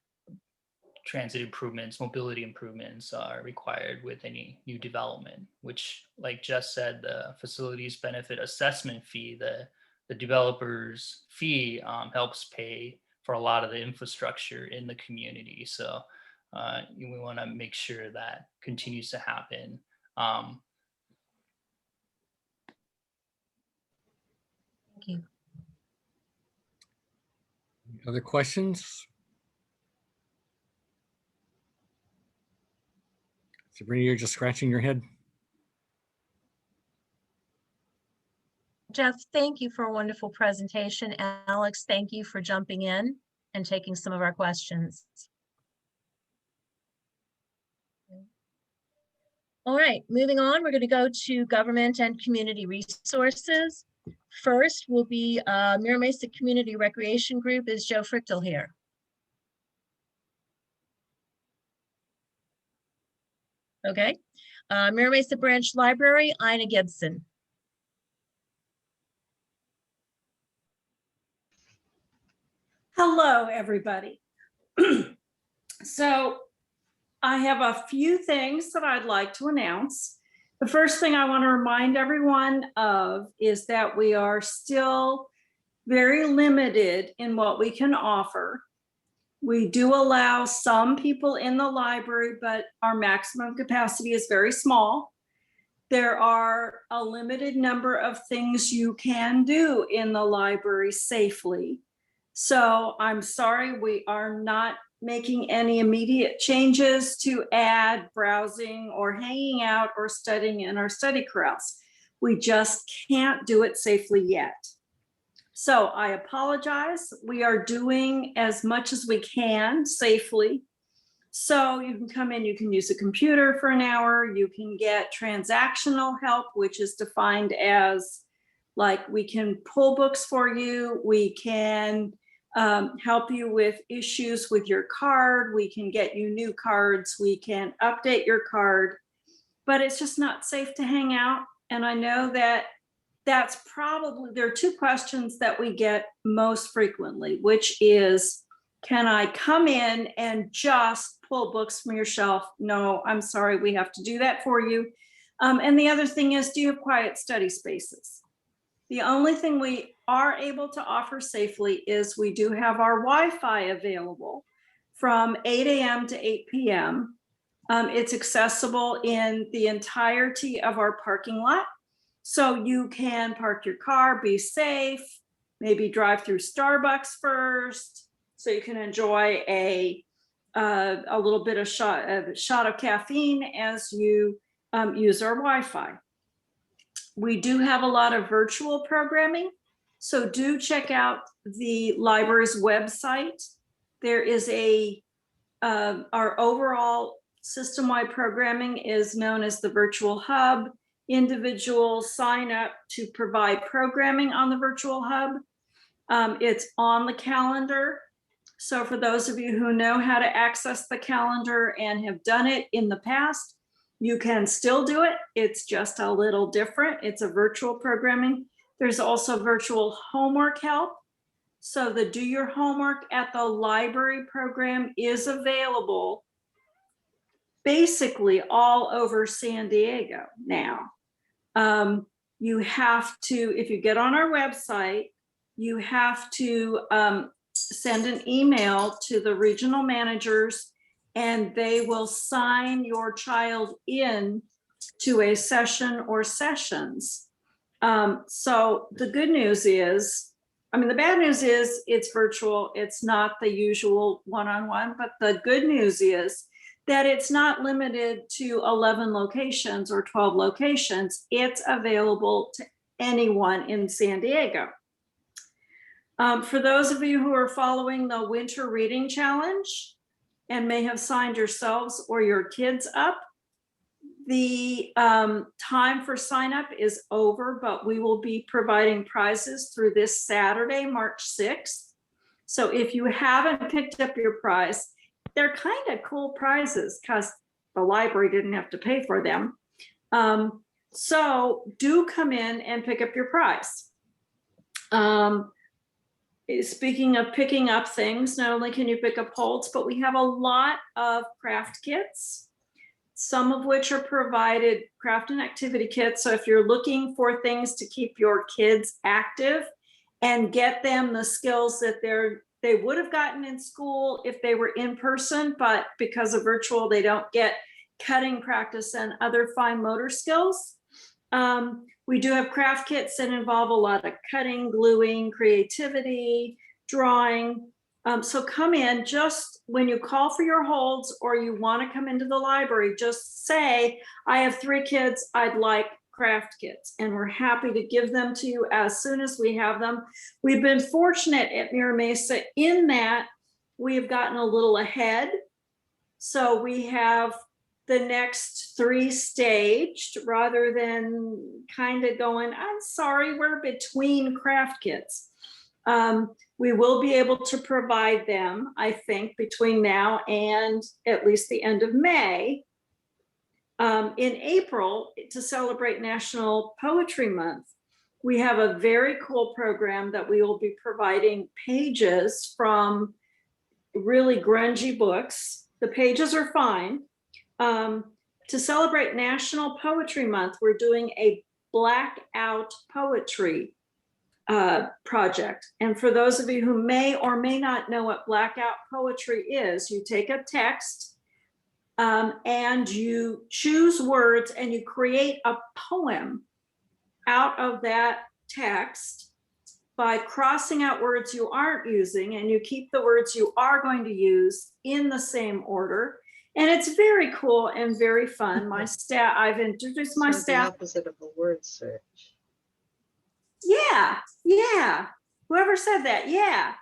transit improvements, mobility improvements are required with any new development, which, like Jess said, the facilities benefit assessment fee, the developer's fee helps pay for a lot of the infrastructure in the community. So we want to make sure that continues to happen. Thank you. Other questions? Sabrina, you're just scratching your head. Jeff, thank you for a wonderful presentation. Alex, thank you for jumping in and taking some of our questions. All right, moving on, we're going to go to government and community resources. First will be Mira Mesa Community Recreation Group. Is Joe Frichtel here? Okay. Mira Mesa Branch Library, Ina Gibson. Hello, everybody. So I have a few things that I'd like to announce. The first thing I want to remind everyone of is that we are still very limited in what we can offer. We do allow some people in the library, but our maximum capacity is very small. There are a limited number of things you can do in the library safely. So I'm sorry, we are not making any immediate changes to add browsing or hanging out or studying in our study corrals. We just can't do it safely yet. So I apologize. We are doing as much as we can safely. So you can come in, you can use a computer for an hour, you can get transactional help, which is defined as like we can pull books for you, we can help you with issues with your card, we can get you new cards, we can update your card, but it's just not safe to hang out. And I know that that's probably, there are two questions that we get most frequently, which is, can I come in and just pull books from your shelf? No, I'm sorry, we have to do that for you. And the other thing is, do you have quiet study spaces? The only thing we are able to offer safely is we do have our Wi-Fi available from 8 a.m. to 8 p.m. It's accessible in the entirety of our parking lot. So you can park your car, be safe, maybe drive through Starbucks first, so you can enjoy a little bit of shot of caffeine as you use our Wi-Fi. We do have a lot of virtual programming, so do check out the library's website. There is our overall System-wide programming is known as the virtual hub. Individuals sign up to provide programming on the virtual hub. It's on the calendar. So for those of you who know how to access the calendar and have done it in the past, you can still do it. It's just a little different. It's a virtual programming. There's also virtual homework help. So the Do Your Homework at the Library program is available basically all over San Diego now. You have to, if you get on our website, you have to send an email to the regional managers, and they will sign your child in to a session or sessions. So the good news is, the bad news is it's virtual. It's not the usual one-on-one, but the good news is that it's not limited to 11 locations or 12 locations. It's available to anyone in San Diego. For those of you who are following the Winter Reading Challenge and may have signed yourselves or your kids up, the time for sign up is over, but we will be providing prizes through this Saturday, March 6th. So if you haven't picked up your prize, they're kind of cool prizes because the library didn't have to pay for them. So do come in and pick up your prize. Speaking of picking up things, not only can you pick up holds, but we have a lot of craft kits, some of which are provided craft and activity kits. So if you're looking for things to keep your kids active and get them the skills that they would have gotten in school if they were in person, but because of virtual, they don't get cutting practice and other fine motor skills. We do have craft kits that involve a lot of cutting, gluing, creativity, drawing. So come in, just when you call for your holds or you want to come into the library, just say, I have 3 kids, I'd like craft kits, and we're happy to give them to you as soon as we have them. We've been fortunate at Mira Mesa in that we have gotten a little ahead. So we have the next 3 staged rather than kind of going, I'm sorry, we're between craft kits. We will be able to provide them, I think, between now and at least the end of May. In April, to celebrate National Poetry Month, we have a very cool program that we will be providing pages from really grungy books. The pages are fine. To celebrate National Poetry Month, we're doing a blackout poetry project. And for those of you who may or may not know what blackout poetry is, you take a text and you choose words and you create a poem out of that text by crossing out words you aren't using, and you keep the words you are going to use in the same order. And it's very cool and very fun. My staff, I've introduced my staff. The opposite of a word search. Yeah. Whoever said that, yeah.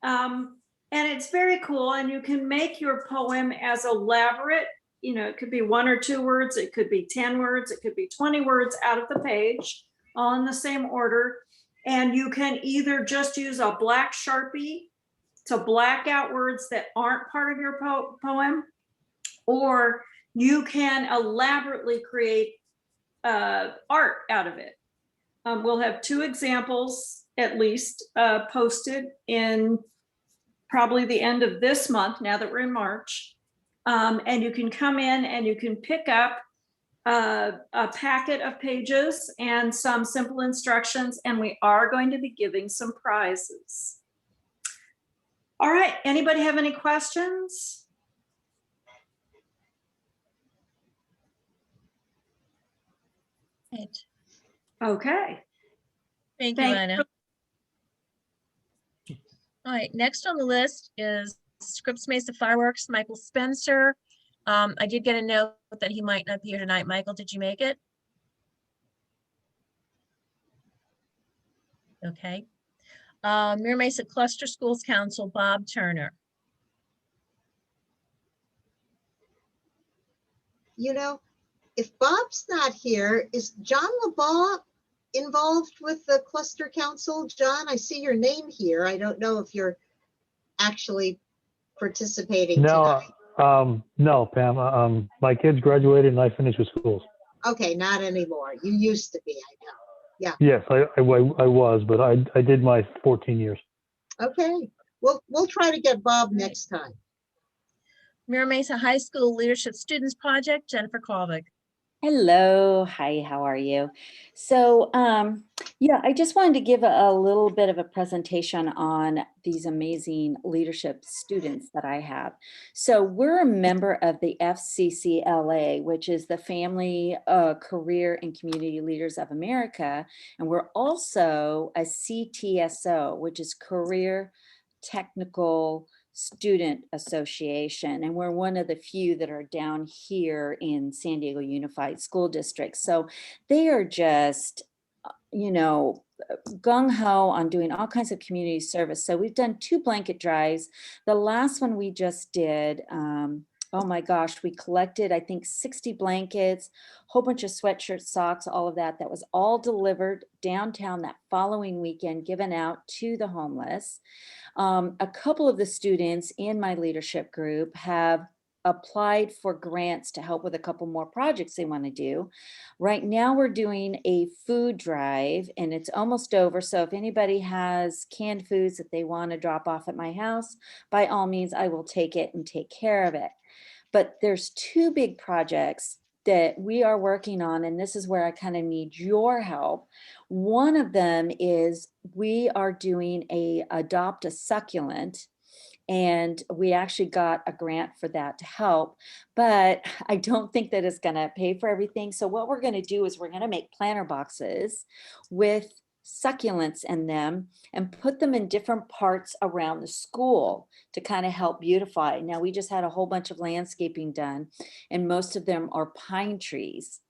And it's very cool. And you can make your poem as elaborate. It could be 1 or 2 words. It could be 10 words. It could be 20 words out of the page, all in the same order. And you can either just use a black Sharpie to black out words that aren't part of your poem, or you can elaborately create art out of it. We'll have 2 examples at least posted in probably the end of this month, now that we're in March. And you can come in and you can pick up a packet of pages and some simple instructions, and we are going to be giving some prizes. All right, anybody have any questions? Right. Okay. Thank you, Anna. All right, next on the list is Scripps Mesa Fireworks, Michael Spencer. I did get a note that he might not be here tonight. Michael, did you make it? Okay. Mira Mesa Cluster Schools Council, Bob Turner. you know, if Bob's not here, is John LeBeau involved with the cluster council? John, I see your name here. I don't know if you're actually participating No, tonight. no, Pam. My kids graduated and I finished with schools. Okay, not anymore. You used to be, I know. Yeah. Yes, I was, but I did my 14 years. Okay. We'll try to get Bob next time. Mira Mesa High School Leadership Students Project, Jennifer Kovic. Hello, hi, how are you? So, yeah, I just wanted to give a little bit of a presentation on these amazing leadership students that I have. So we're a member of the FCCLA, which is the Family, Career and Community Leaders of America. And we're also a CTSO, which is Career Technical Student Association, and we're one of the few that are down here in San Diego Unified School District. So they are just, gung-ho on doing all kinds of community service. So we've done 2 blanket drives. The last one we just did, oh my gosh, we collected, I think, 60 blankets, whole bunch of sweatshirts, socks, all of that. That was all delivered downtown that following weekend, given out to the homeless. A couple of the students in my leadership group have applied for grants to help with a couple more projects they want to do. Right now we're doing a food drive and it's almost over. So if anybody has canned foods that they want to drop off at my house, by all means, I will take it and take care of it. But there's 2 big projects that we are working on, and this is where I kind of need your help. One of them is we are doing a adopt a succulent, and we actually got a grant for that to help, but I don't think that it's going to pay for everything. So what we're going to do is we're going to make planter boxes with succulents in them and put them in different parts around the school to kind of help beautify. Now, we just had a whole bunch of landscaping done, and most of them are pine trees.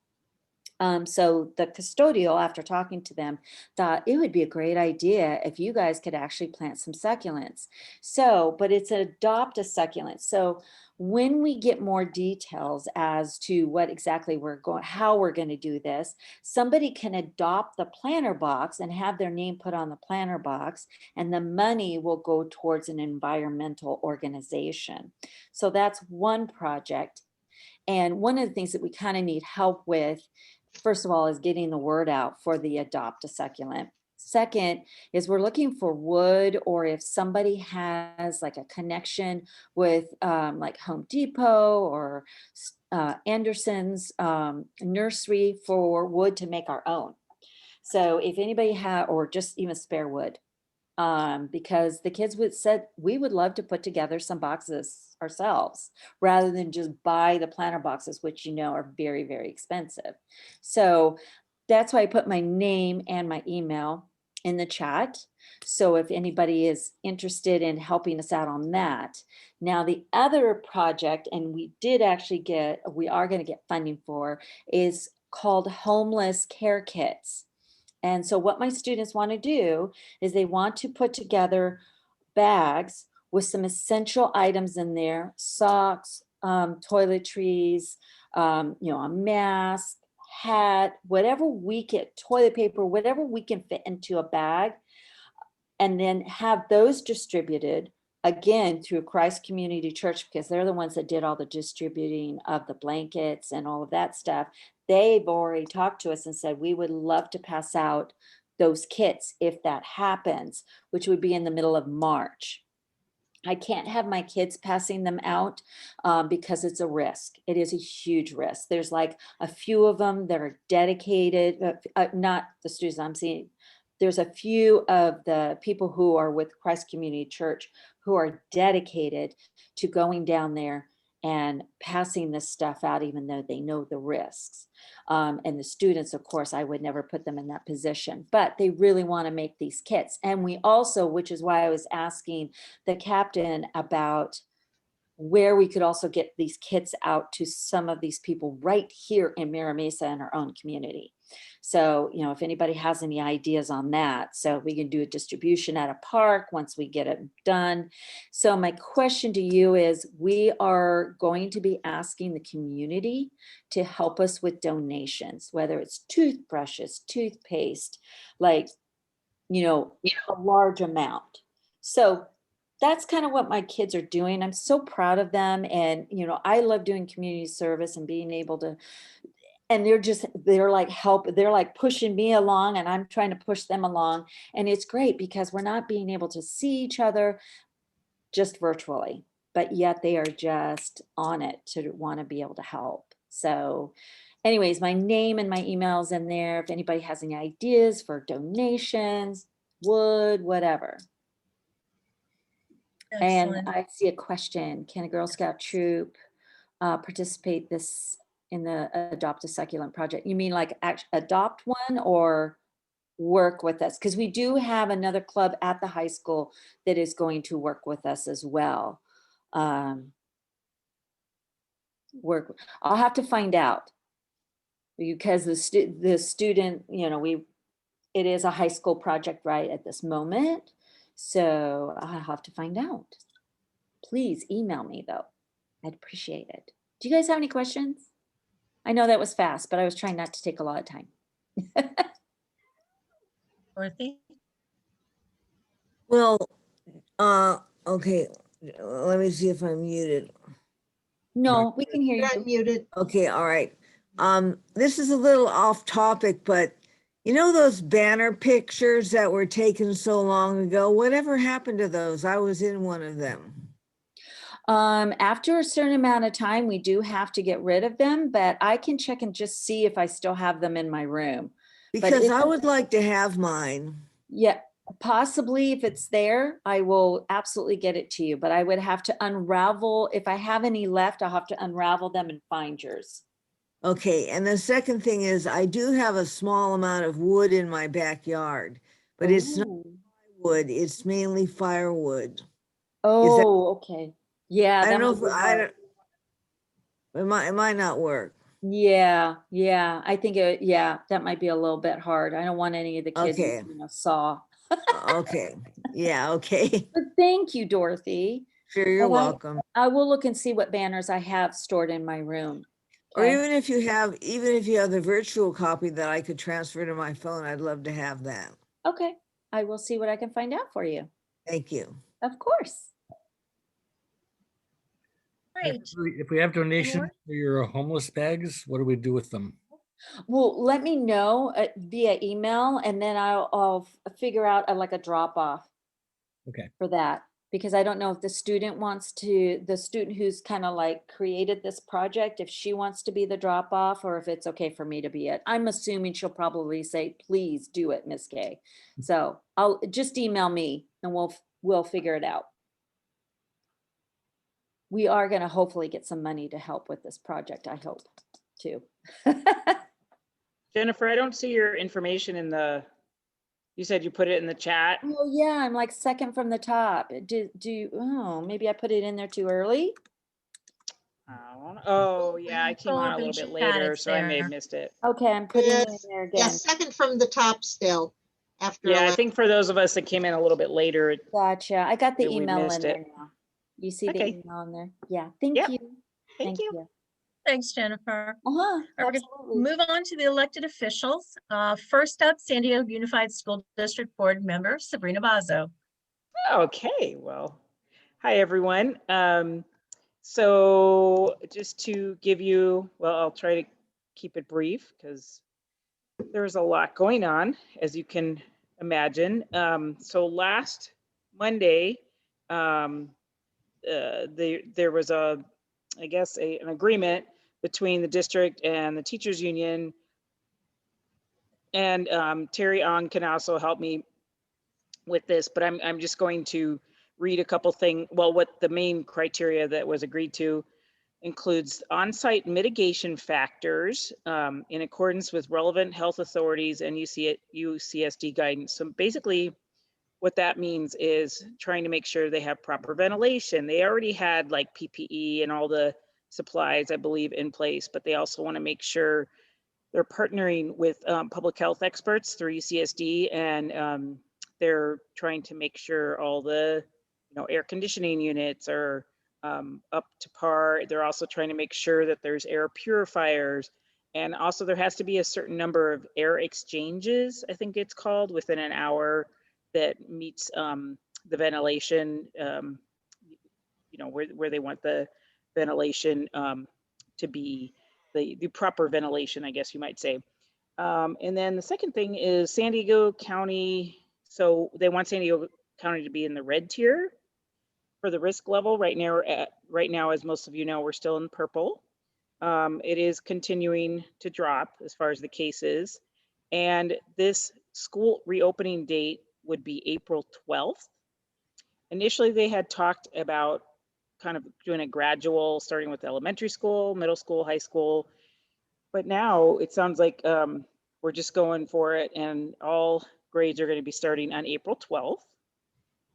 So the custodial, after talking to them, thought it would be a great idea if you guys could actually plant some succulents. So, but it's adopt a succulent. So when we get more details as to what exactly how we're going to do this, somebody can adopt the planter box and have their name put on the planter box, and the money will go towards an environmental organization. So that's one project. And one of the things that we kind of need help with, first of all, is getting the word out for the adopt a succulent. Second is we're looking for wood, or if somebody has like a connection with like Home Depot or Anderson's nursery for wood to make our own. So if anybody or just even spare wood, because the kids said we would love to put together some boxes ourselves rather than just buy the planter boxes, which are very, very expensive. So that's why I put my name and my email in the chat. So if anybody is interested in helping us out on that. Now, the other project, and we are going to get funding for, is called Homeless Care Kits. And so what my students want to do is they want to put together bags with some essential items in there: socks, toiletries, a mask, hat, whatever we get, toilet paper, whatever we can fit into a bag, and then have those distributed again through Christ Community Church, because they're the ones that did all the distributing of the blankets and all of that stuff. They've already talked to us and said, we would love to pass out those kits if that happens, which would be in the middle of March. I can't have my kids passing them out because it's a risk. It is a huge risk. There's like a few of them that are dedicated, not the students I'm seeing. There's a few of the people who are with Christ Community Church who are dedicated to going down there and passing this stuff out, even though they know the risks. And the students, of course, I would never put them in that position, but they really want to make these kits. And we also, which is why I was asking the captain about where we could also get these kits out to some of these people right here in Mira Mesa in our own community. So, you know, if anybody has any ideas on that, so we can do a distribution at a park once we get it done. So my question to you is, we are going to be asking the community to help us with donations, whether it's toothbrushes, toothpaste, like, you know, a large amount. So that's kind of what my kids are doing. I'm so proud of them. And, you know, I love doing community service and being able to, and they're like pushing me along and I'm trying to push them along. And it's great because we're not being able to see each other just virtually, but yet they are just on it to want to be able to help. So anyways, my name and my email's in there. If anybody has any ideas for donations, wood, whatever. Excellent. And I see a question. Can a Girl Scout troop participate in the Adopt a Succulent project? You mean like adopt one or work with us? Because we do have another club at the high school that is going to work with us as well. I'll have to find out, because the student, you know, it is a high school project right at this moment. So I'll have to find out. Please email me though. I'd appreciate it. Do you guys have any questions? I know that was fast, but I was trying not to take a lot of time. Dorothy? Well, okay, let me see if I'm muted. No, we can hear You're you. unmuted. Okay, all right. This is a little off topic, but you know those banner pictures that were taken so long ago? Whatever happened to those? I was in one of them. After a certain amount of time, we do have to get rid of them, but I can check and just see if I still have them in my room. Because I would like to have mine. Yeah, possibly if it's there, I will absolutely get it to you, but I would have to unravel. If I have any left, I'll have to unravel them and find yours. Okay, and the second thing is I do have a small amount of wood in my backyard, but it's not wood, it's mainly firewood. Oh, okay. Yeah, I don't know might be if hard. it might not work. Yeah, I think that might be a little bit hard. I don't want any of the kids, Okay. you know, saw. Okay, yeah, okay. But thank you, Dorothy. Sure, you're And welcome. I will look and see what banners I have stored in my room. Or Okay? even if you have the virtual copy that I could transfer to my phone, I'd love to have that. Okay, I will see what I can find out for you. Thank you. Of course. Great. If we have donations Anyone? for your homeless bags, what do we do with them? Well, let me know via email, and then I'll figure out like a drop off. Okay. For that, because I don't know if the student who's kind of like created this project, if she wants to be the drop off or if it's okay for me to be it. I'm assuming she'll probably say, please do it, Miss Kay. So I'll just email me and we'll figure it out. We are going to hopefully get some money to help with this project, I hope, too. Jennifer, I don't see your information in you said you put it in the chat. Oh yeah, I'm like second from the top. Maybe I put it in there too early. Oh yeah, I came Scroll on up a in little bit chat, later, it's so I may have there. missed it. Okay, I'm putting it in Yes, there yeah, again. second from the top still. After Yeah, I 11. think for those of us that came in a little bit later, Gotcha. I got the we email in missed there it. now. You see the Okay. email in there? Yeah, thank Yep. you. Thank you. Thanks, Jennifer. Uh-huh, All right, we're gonna absolutely. move on to the elected officials. First up, San Diego Unified School District Board Member Sabrina Bazzo. Okay, well, hi everyone. So just to give you, well, I'll try to keep it brief because there's a lot going on, as you can imagine. So last Monday, there was an agreement between the district and the teachers union, and Terry Ong can also help me with this, but I'm just going to read a couple things. Well, what the main criteria that was agreed to includes on-site mitigation factors in accordance with relevant health authorities and UCSD guidance. So basically, what that means is trying to make sure they have proper ventilation. They already had like PPE and all the supplies, I believe, in place, but they also want to make sure they're partnering with public health experts through UCSD, and they're trying to make sure all the air conditioning units are up to par. They're also trying to make sure that there's air purifiers, and also there has to be a certain number of air exchanges, I think it's called, within an hour that meets the ventilation, where they want the ventilation to be the proper ventilation, I guess you might say. And then the second thing is San Diego County. So they want San Diego County to be in the red tier for the risk level. Right now, as most of you know, we're still in purple. It is continuing to drop as far as the cases. And this school reopening date would be April 12th. Initially, they had talked about kind of doing a gradual, starting with elementary school, middle school, high school. But now it sounds like we're just going for it, and all grades are going to be starting on April 12th.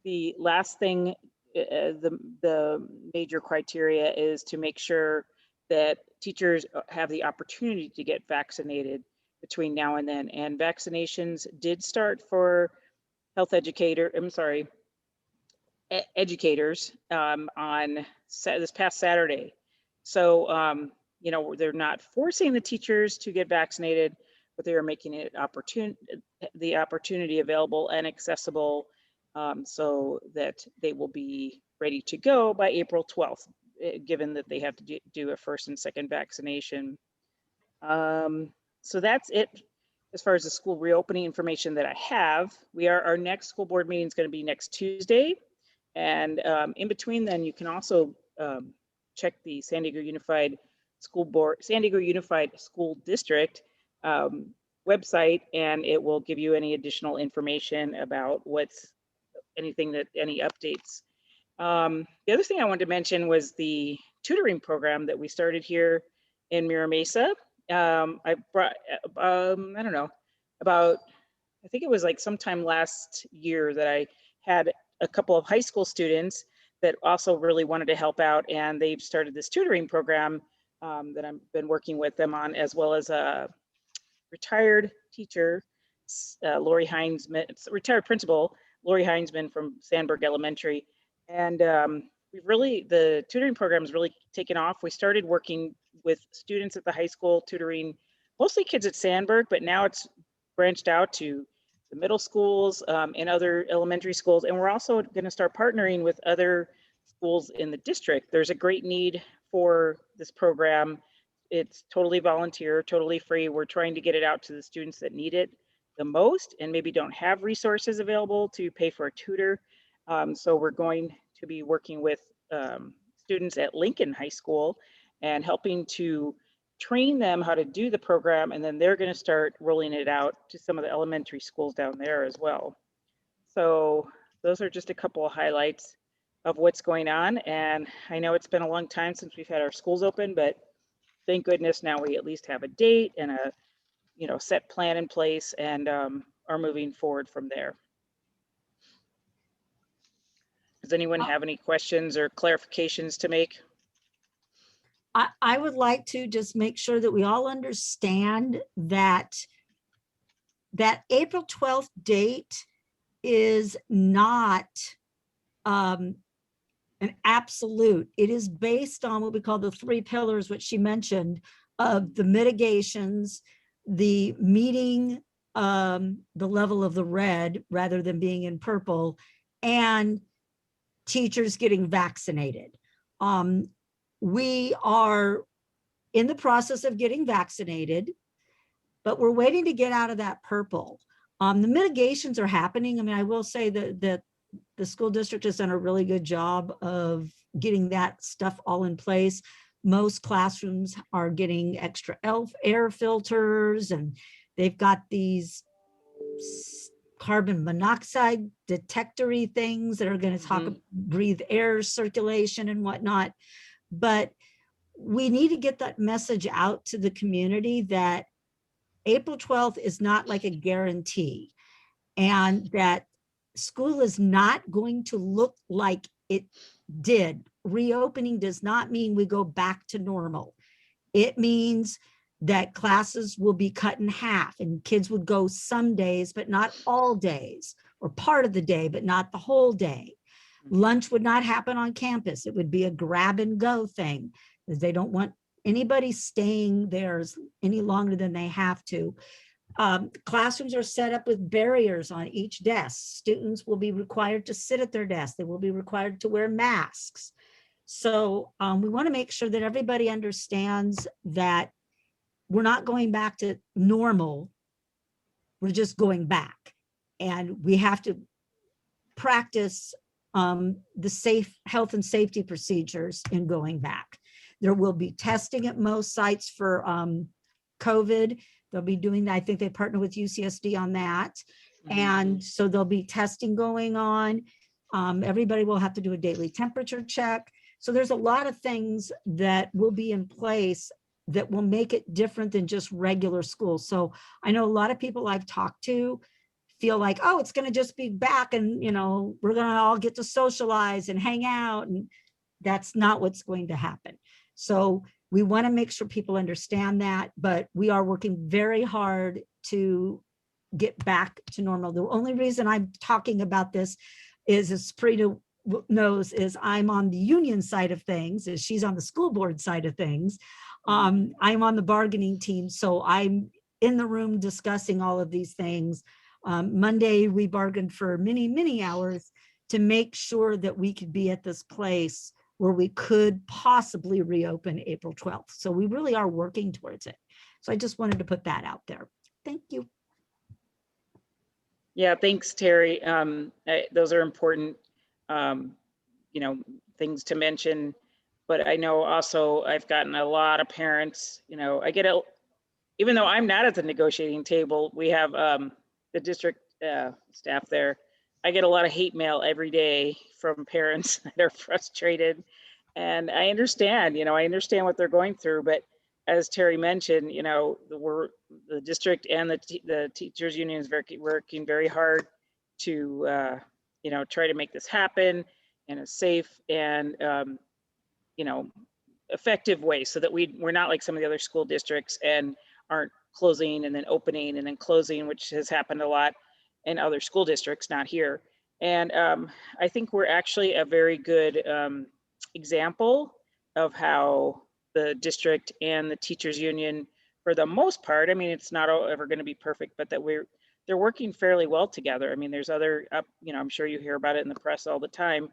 The last thing, the major criteria is to make sure that teachers have the opportunity to get vaccinated between now and then. And vaccinations did start for educators on this past Saturday. So, they're not forcing the teachers to get vaccinated, but they are making it the opportunity available and accessible, so that they will be ready to go by April 12th, given that they have to do a first and second vaccination. So that's it as far as the school reopening information that I have. Our next school board meeting is going to be next Tuesday. And in between then, you can also check the San Diego Unified School District website, and it will give you any additional information about any updates. The other thing I wanted to mention was the tutoring program that we started here in Mira Mesa. I brought, I don't know, I think it was like sometime last year that I had a couple of high school students that also really wanted to help out, and they've started this tutoring program that I've been working with them on, as well as a retired teacher, retired principal, Lori Heinzman from Sandberg Elementary. And the tutoring program has really taken off. We started working with students at the high school, tutoring mostly kids at Sandberg, but now it's branched out to the middle schools and other elementary schools. And we're also going to start partnering with other schools in the district. There's a great need for this program. It's totally volunteer, totally free. We're trying to get it out to the students that need it the most and maybe don't have resources available to pay for a tutor. So we're going to be working with students at Lincoln High School and helping to train them how to do the program, and then they're going to start rolling it out to some of the elementary schools down there as well. So those are just a couple of highlights of what's going on. And I know it's been a long time since we've had our schools open, but thank goodness now we at least have a date and a set plan in place, and are moving forward from there. Does anyone have any questions or clarifications to make? I would like to just make sure that we all understand that April 12th date is not an absolute. It is based on what we call the 3 pillars, which she mentioned, of the mitigations, the meeting the level of the red rather than being in purple, and teachers getting vaccinated. We are in the process of getting vaccinated, but we're waiting to get out of that purple. The mitigations are happening. I mean, I will say that the school district has done a really good job of getting that stuff all in place. Most classrooms are getting extra air filters, and they've got these carbon monoxide detectory things that are going to breathe air circulation and whatnot. But we need to get that message out to the community that April 12th is not like a guarantee, and that school is not going to look like it did. Reopening does not mean we go back to normal. It means that classes will be cut in half and kids would go some days, but not all days, or part of the day, but not the whole day. Lunch would not happen on campus. It would be a grab and go thing, because they don't want anybody staying there any longer than they have to. Classrooms are set up with barriers on each desk. Students will be required to sit at their desk. They will be required to wear masks. So we want to make sure that everybody understands that we're not going back to normal. We're just going back. And we have to practice the safe health and safety procedures in going back. There will be testing at most sites for COVID. They'll be doing that. I think they partner with UCSD on that. And so there'll be testing going on. Everybody will have to do a daily temperature check. So there's a lot of things that will be in place that will make it different than just regular school. So I know a lot of people I've talked to feel like, oh, it's going to just be back and, you know, we're going to all get to socialize and hang out. And that's not what's going to happen. So we want to make sure people understand that, but we are working very hard to get back to normal. The only reason I'm talking about this is, as Sabrina knows, is I'm on the union side of things, as she's on the school board side of things. I'm on the bargaining team, so I'm in the room discussing all of these things. Monday, we bargained for many hours to make sure that we could be at this place where we could possibly reopen April 12th. So we really are working towards it. So I just wanted to put that out there. Thank you. Yeah, thanks, Terry. Those are important, you know, things to mention. But I know also I've gotten a lot of parents, you know, I get it, even though I'm not at the negotiating table, we have the district staff there. I get a lot of hate mail every day from parents that are frustrated. And I understand, you know, I understand what they're going through. But as Terry mentioned, you know, the district and the teachers union is working very hard to, you know, try to make this happen in a safe and, you know, effective way, so that we're not like some of the other school districts and aren't closing and then opening and then closing, which has happened a lot in other school districts, not here. And I think we're actually a very good example of how the district and the teachers union, for the most part, I mean, it's not ever going to be perfect, but that they're working fairly well together. I mean, there's other, you know, I'm sure you hear about it in the press all the time,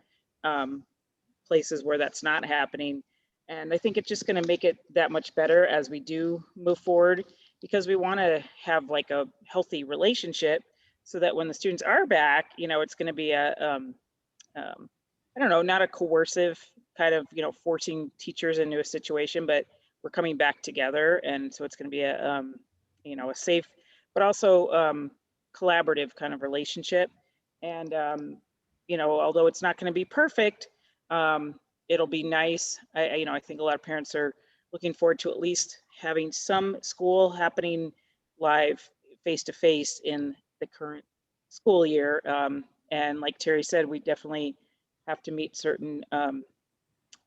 places where that's not happening. And I think it's just going to make it that much better as we do move forward, because we want to have like a healthy relationship, so that when the students are back, you know, it's going to be a, I don't know, not a coercive kind of, you know, forcing teachers into a situation, but we're coming back together. And so it's going to be a, you know, a safe, but also collaborative kind of relationship. And, you know, although it's not going to be perfect, it'll be nice. You know, I think a lot of parents are looking forward to at least having some school happening live face-to-face in the current school year. And like Terry said, we definitely have to meet certain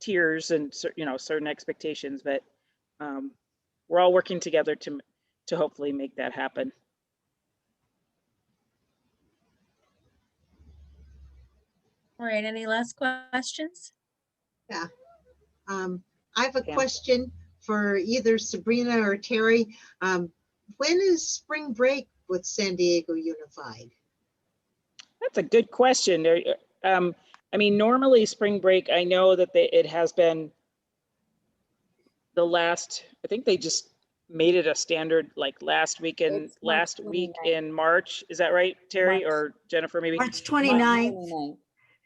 tiers and, you know, certain expectations, but we're all working together to hopefully make that happen. All right, any last questions? Yeah. I have a question for either Sabrina or Terry. When is spring break with San Diego Unified? That's a good question. I mean, normally spring break, I know that it has been the last, I think they just made it a standard like last week in March. Is that right, Terry or Jennifer, maybe? March 29th.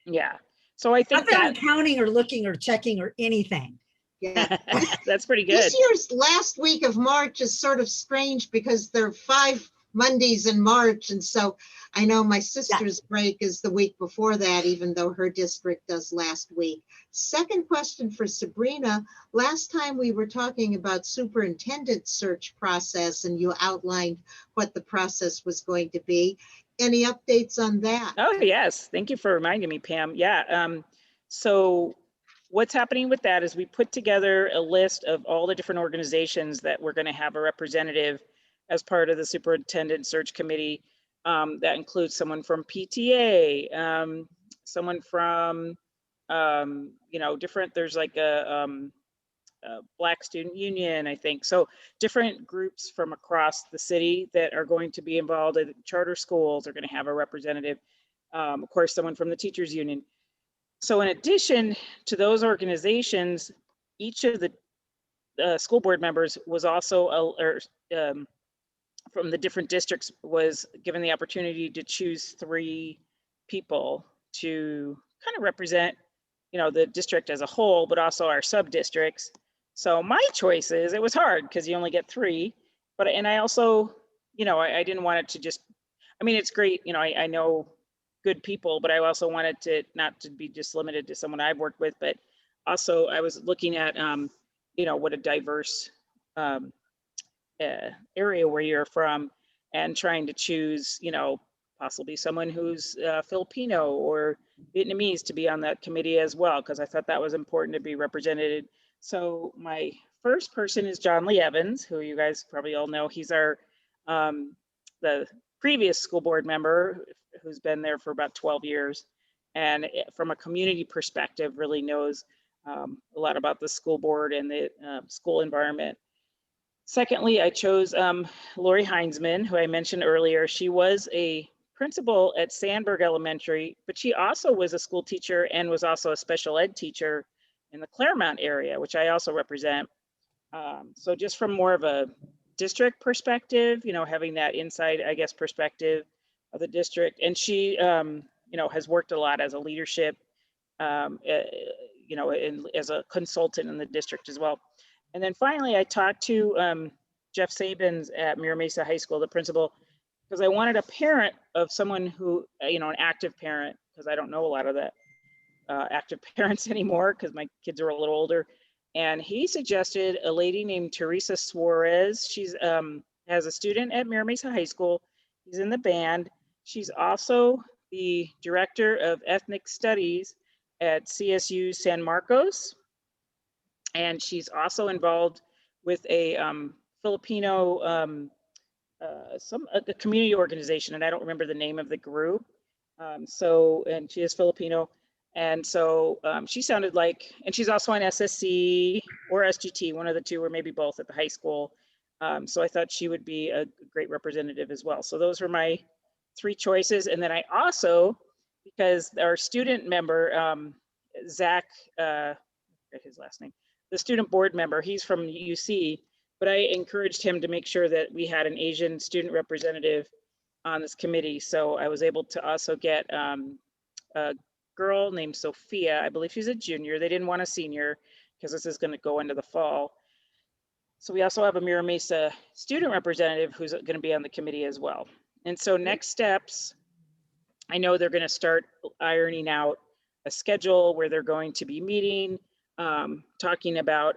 Yeah. So I think I'm counting or looking or checking or anything. Yeah, that's pretty good. This year's last week of March is sort of strange because there are 5 Mondays in March. And so I know my sister's break is the week before that, even though her district does last week. Second question for Sabrina. Last time we were talking about superintendent search process and you outlined what the process was going to be. Any updates on that? Oh, yes. Thank you for reminding me, Pam. Yeah. So what's happening with that is we put together a list of all the different organizations that we're going to have a representative as part of the superintendent search committee. That includes someone from PTA, someone from, different, there's like a Black Student Union, I think. So different groups from across the city that are going to be involved. Charter schools are going to have a representative. Of course, someone from the teachers union. So in addition to those organizations, each of the school board members was also, from the different districts, was given the opportunity to choose 3 people to kind of represent, the district as a whole, but also our sub districts. So my choices, it was hard because you only get 3, and I also, I didn't want it to just, it's great, I know good people, but I also wanted to not to be just limited to someone I've worked with, but also I was looking at, what a diverse area where you're from, and trying to choose, possibly someone who's Filipino or Vietnamese to be on that committee as well, because I thought that was important to be represented. So my first person is John Lee Evans, who you guys probably all know. He's our the previous school board member who's been there for about 12 years. And from a community perspective, really knows a lot about the school board and the school environment. Secondly, I chose Lori Heinzman, who I mentioned earlier. She was a principal at Sandburg Elementary, but she also was a school teacher and was also a special ed teacher in the Claremont area, which I also represent. So just from more of a district perspective, having that inside, I guess, perspective of the district. And she, has worked a lot as a leadership, and as a consultant in the district as well. And then finally, I talked to Jeff Sabins at Mira Mesa High School, the principal, because I wanted a parent of someone who, an active parent, because I don't know a lot of that active parents anymore, because my kids are a little older. And he suggested a lady named Teresa Suarez. She's has a student at Mira Mesa High School. He's in the band. She's also the director of ethnic studies at CSU San Marcos. And she's also involved with a Filipino, a community organization, and I don't remember the name of the group. And she is Filipino. And so she sounded like, and she's also on SSC or SGT, one of the two, or maybe both at the high school. So I thought she would be a great representative as well. So those were my 3 choices. And then I also, because our student member, Zach, his last name, the student board member, he's from UC, but I encouraged him to make sure that we had an Asian student representative on this committee. So I was able to also get a girl named Sophia. I believe she's a junior. They didn't want a senior because this is going to go into the fall. So we also have a Mira Mesa student representative who's going to be on the committee as well. And so next steps, I know they're going to start ironing out a schedule where they're going to be meeting, talking about,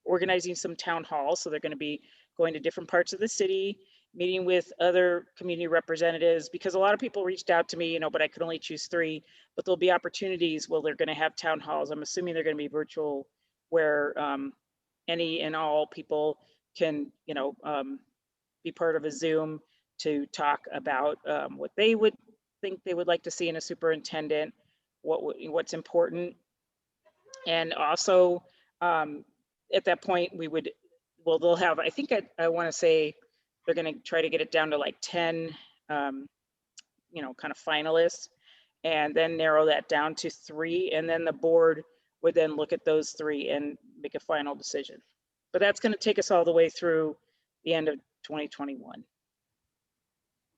organizing some town halls. So they're going to be going to different parts of the city, meeting with other community representatives, because a lot of people reached out to me, but I could only choose 3, but there'll be opportunities where they're going to have town halls. I'm assuming they're going to be virtual, where any and all people can, be part of a Zoom to talk about what they would think they would like to see in a superintendent, what's important. And also at that point they'll have, I think I want to say they're going to try to get it down to like 10, kind of finalists, and then narrow that down to 3. And then the board would then look at those 3 and make a final decision. But that's going to take us all the way through the end of 2021.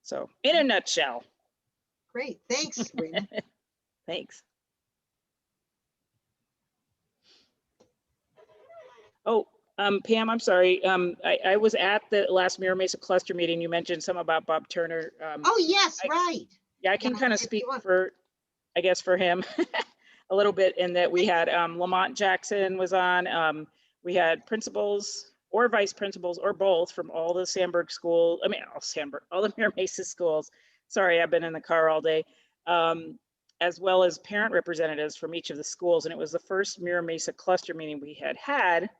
So in a nutshell. Great, thanks, Sabrina. Thanks. Oh, Pam, I'm sorry. I was at the last Mira Mesa cluster meeting. You mentioned something about Bob Turner. Oh, yes, right. Yeah, I can Yeah, kind of if speak you want- for, I guess, for him a little bit in that we had Lamont Jackson was on. We had principals or vice principals or both from all the Sandburg school. I mean, all the Mira Mesa schools. Sorry, I've been in the car all day. As well as parent representatives from each of the schools. And it was the first Mira Mesa cluster meeting we had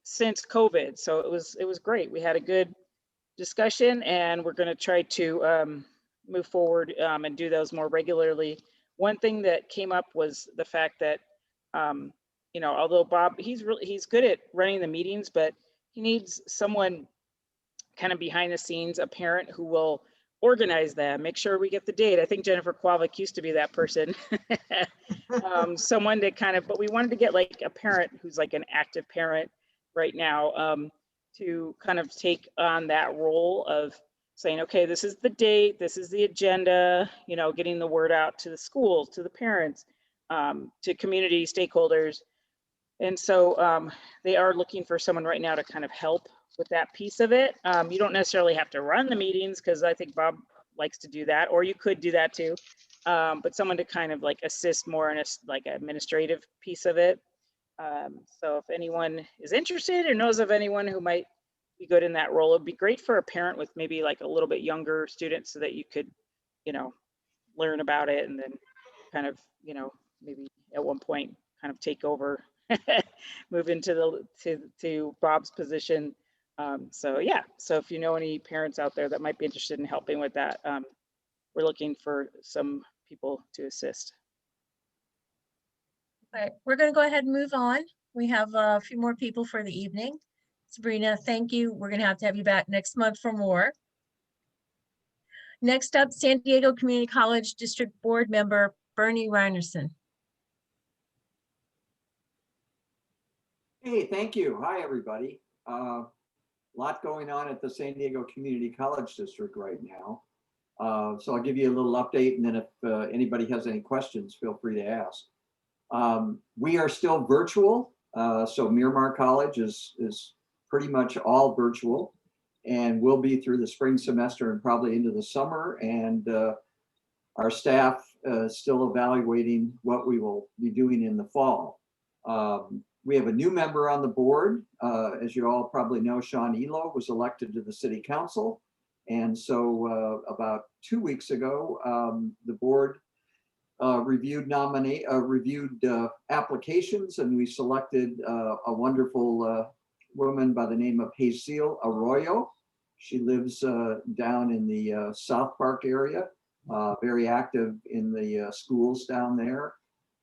since COVID. So it was great. We had a good discussion, and we're going to try to move forward and do those more regularly. One thing that came up was the fact that, you know, although Bob, he's good at running the meetings, but he needs someone kind of behind the scenes, a parent who will organize them, make sure we get the date. I think Jennifer Quavick used to be that person. Someone to kind of, but we wanted to get like a parent who's like an active parent right now, to kind of take on that role of saying, okay, this is the date, this is the agenda, you know, getting the word out to the schools, to the parents, to community stakeholders. And so they are looking for someone right now to kind of help with that piece of it. You don't necessarily have to run the meetings, because I think Bob likes to do that, or you could do that too. But someone to kind of like assist more in a like administrative piece of it. So if anyone is interested or knows of anyone who might be good in that role, it'd be great for a parent with maybe like a little bit younger students, so that you could, you know, learn about it and then kind of, you know, maybe at one point kind of take over, move into to Bob's position. So yeah, so if you know any parents out there that might be interested in helping with that, we're looking for some people to assist. All right, we're going to go ahead and move on. We have a few more people for the evening. Sabrina, thank you. We're going to have you back next month for more. Next up, San Diego Community College District Board Member Bernie Reinerson. Hey, thank you. Hi, everybody. Lot going on at the San Diego Community College District right now. So I'll give you a little update, and then if anybody has any questions, feel free to ask. We are still virtual. So Miramar College is pretty much all virtual, and will be through the spring semester and probably into the summer. And our staff is still evaluating what we will be doing in the fall. We have a new member on the board. As you all probably know, Sean Elo was elected to the city council. And so about 2 weeks ago, the board reviewed applications, and we selected a wonderful woman by the name of Hazel Arroyo. She lives down in the South Park area, very active in the schools down there.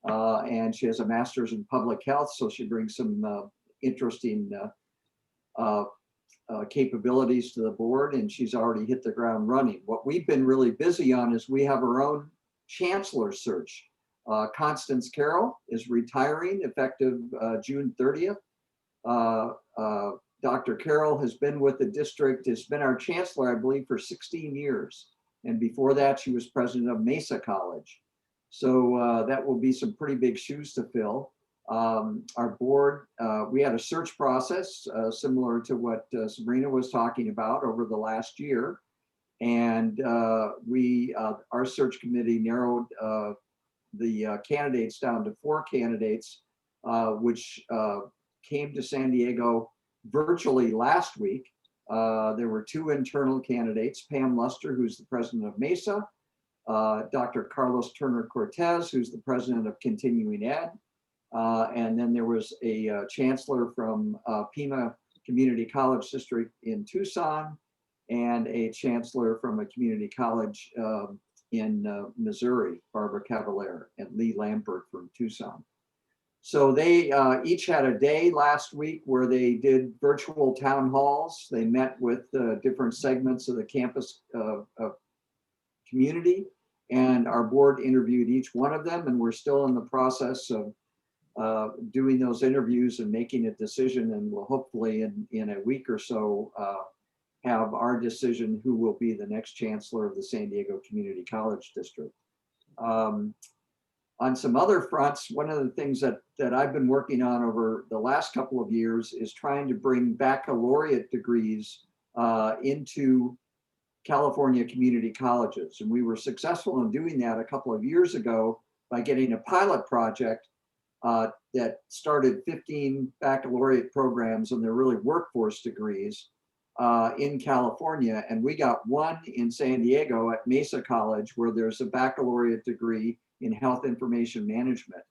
And she has a master's in public health, so she brings some interesting capabilities to the board, and she's already hit the ground running. What we've been really busy on is we have our own chancellor search. Constance Carroll is retiring effective June 30th. Dr. Carroll has been with the district, has been our chancellor, I believe, for 16 years. And before that, she was president of Mesa College. So that will be some pretty big shoes to fill. Our board, we had a search process similar to what Sabrina was talking about over the last year. And our search committee narrowed the candidates down to 4 candidates, which came to San Diego virtually last week. There were 2 internal candidates, Pam Luster, who's the president of Mesa, Dr. Carlos Turner Cortez, who's the president of Continuing Ed. And then there was a chancellor from Pima Community College District in Tucson, and a chancellor from a community college in Missouri, Barbara Cavalier, and Lee Lambert from Tucson. So they each had a day last week where they did virtual town halls. They met with different segments of the campus community, and our board interviewed each one of them, and we're still in the process of doing those interviews and making a decision, and we'll hopefully in a week or so have our decision who will be the next chancellor of the San Diego Community College District. On some other fronts, one of the things that I've been working on over the last couple of years is trying to bring baccalaureate degrees into California community colleges. And we were successful in doing that a couple of years ago by getting a pilot project that started 15 baccalaureate programs, and they're really workforce degrees in California. And we got one in San Diego at Mesa College, where there's a baccalaureate degree in health information management.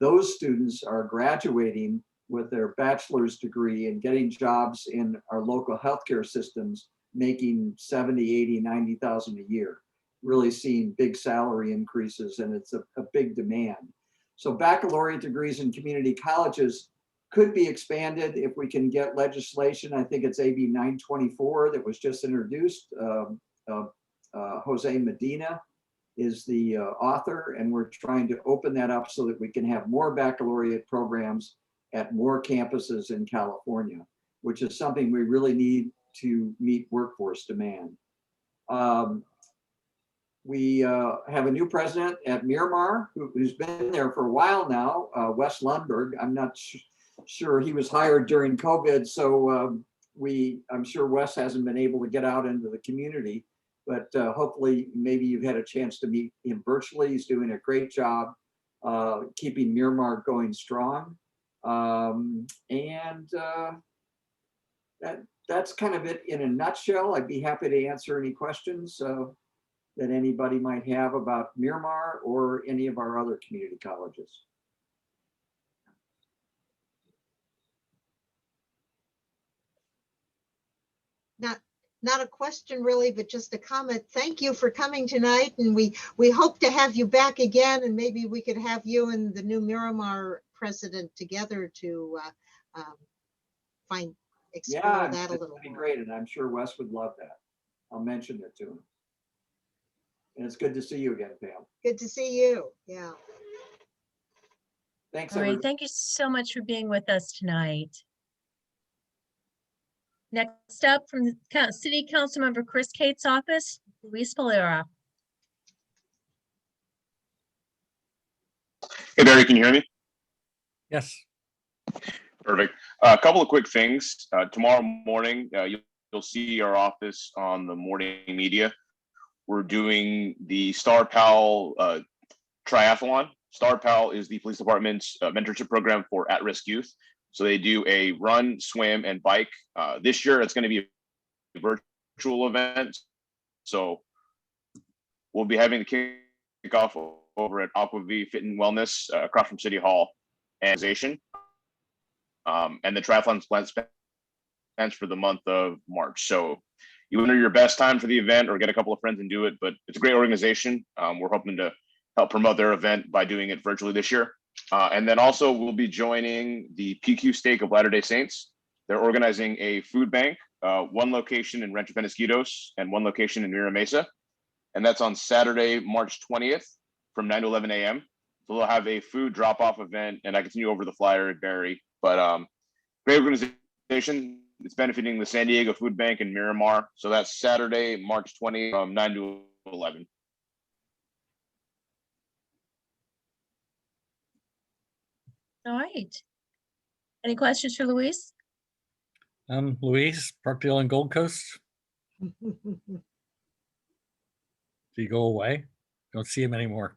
Those students are graduating with their bachelor's degree and getting jobs in our local healthcare systems, making 70, 80, 90,000 a year, really seeing big salary increases, and it's a big demand. So baccalaureate degrees in community colleges could be expanded if we can get legislation. I think it's AB 924 that was just introduced. Jose Medina is the author, and we're trying to open that up so that we can have more baccalaureate programs at more campuses in California, which is something we really need to meet workforce demand. We have a new president at Miramar who's been there for a while now, Wes Lundberg. I'm not sure he was hired during COVID, so I'm sure Wes hasn't been able to get out into the community, but hopefully maybe you've had a chance to meet him virtually. He's doing a great job keeping Miramar going strong. That's kind of it in a nutshell. I'd be happy to answer any questions that anybody might have about Miramar or any of our other community colleges. Not a question really, but just a comment. Thank you for coming tonight, and we hope to have you back again, and maybe we could have you and the new Miramar president together to explore that a little more. more. Great, and I'm sure Wes would love that. I'll mention it to him. And it's good to see you again, Pam. Good to see you. Yeah. Thanks, All right, everybody. thank you so much for being with us tonight. Next up from the City Council Member Chris Cate's office, Luis Valera. Hey, Barry, can you hear me? Yes. Perfect. A couple of quick things. Tomorrow morning, you'll see our office on the morning media. We're doing the Star Pal triathlon. Star Pal is the police department's mentorship program for at-risk youth. So they do a run, swim, and bike. This year, it's going to be a virtual event. So we'll be having the kickoff over at Aquavie Fit and Wellness across from City Hall and the triathlon's plans for the month of March. So you enter your best time for the event or get a couple of friends and do it, but it's a great organization. We're hoping to help promote their event by doing it virtually this year. And then also we'll be joining the PQ Stake of Latter-day Saints. They're organizing a food bank, one location in Rancho Penasquitos and one location in Mira Mesa. And that's on Saturday, March 20th from 9 to 11 a.m. So they'll have a food drop-off event, and I can send you over the flyer at Barry. But great organization. It's benefiting the San Diego Food Bank in Miramar. So that's Saturday, March 20th from 9 to 11. All right. Any questions for Luis? Luis, Parkdale and Gold Coast. Do you go away? Don't see him anymore.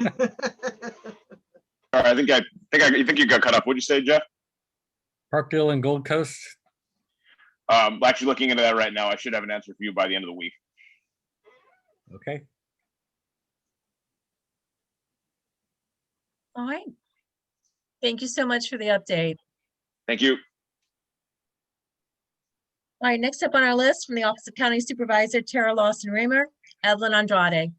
All right, I think you got cut off. What'd you say, Jeff? Parkdale and Gold Coast. Actually looking into that right now. I should have an answer for you by the end of the week. Okay. All right. Thank you so much for the update. Thank you. All right, next up on our list from the Office of County Supervisor Tara Lawson-Raymer, Evelyn Andrade.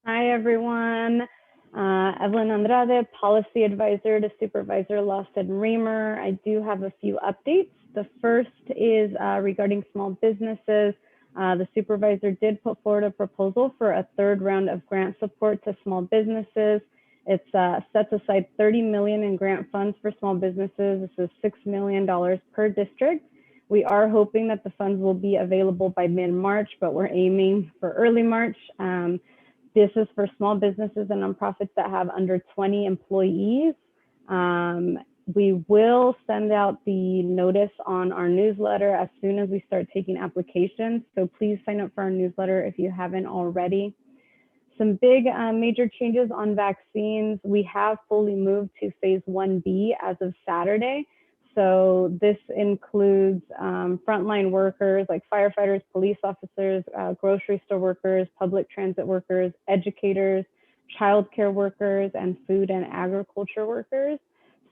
Hi, everyone. Evelyn Andrade, Policy Advisor to Supervisor Lawson-Raymer. I do have a few updates. The first is regarding small businesses. The supervisor did put forward a proposal for a third round of grant support to small businesses. It's sets aside $30 million in grant funds for small businesses. This is $6 million per district. We are hoping that the funds will be available by mid-March, but we're aiming for early March. This is for small businesses and nonprofits that have under 20 employees. We will send out the notice on our newsletter as soon as we start taking applications. So please sign up for our newsletter if you haven't already. Some big major changes on vaccines. We have fully moved to phase 1B as of Saturday. So this includes frontline workers like firefighters, police officers, grocery store workers, public transit workers, educators, childcare workers, and food and agriculture workers.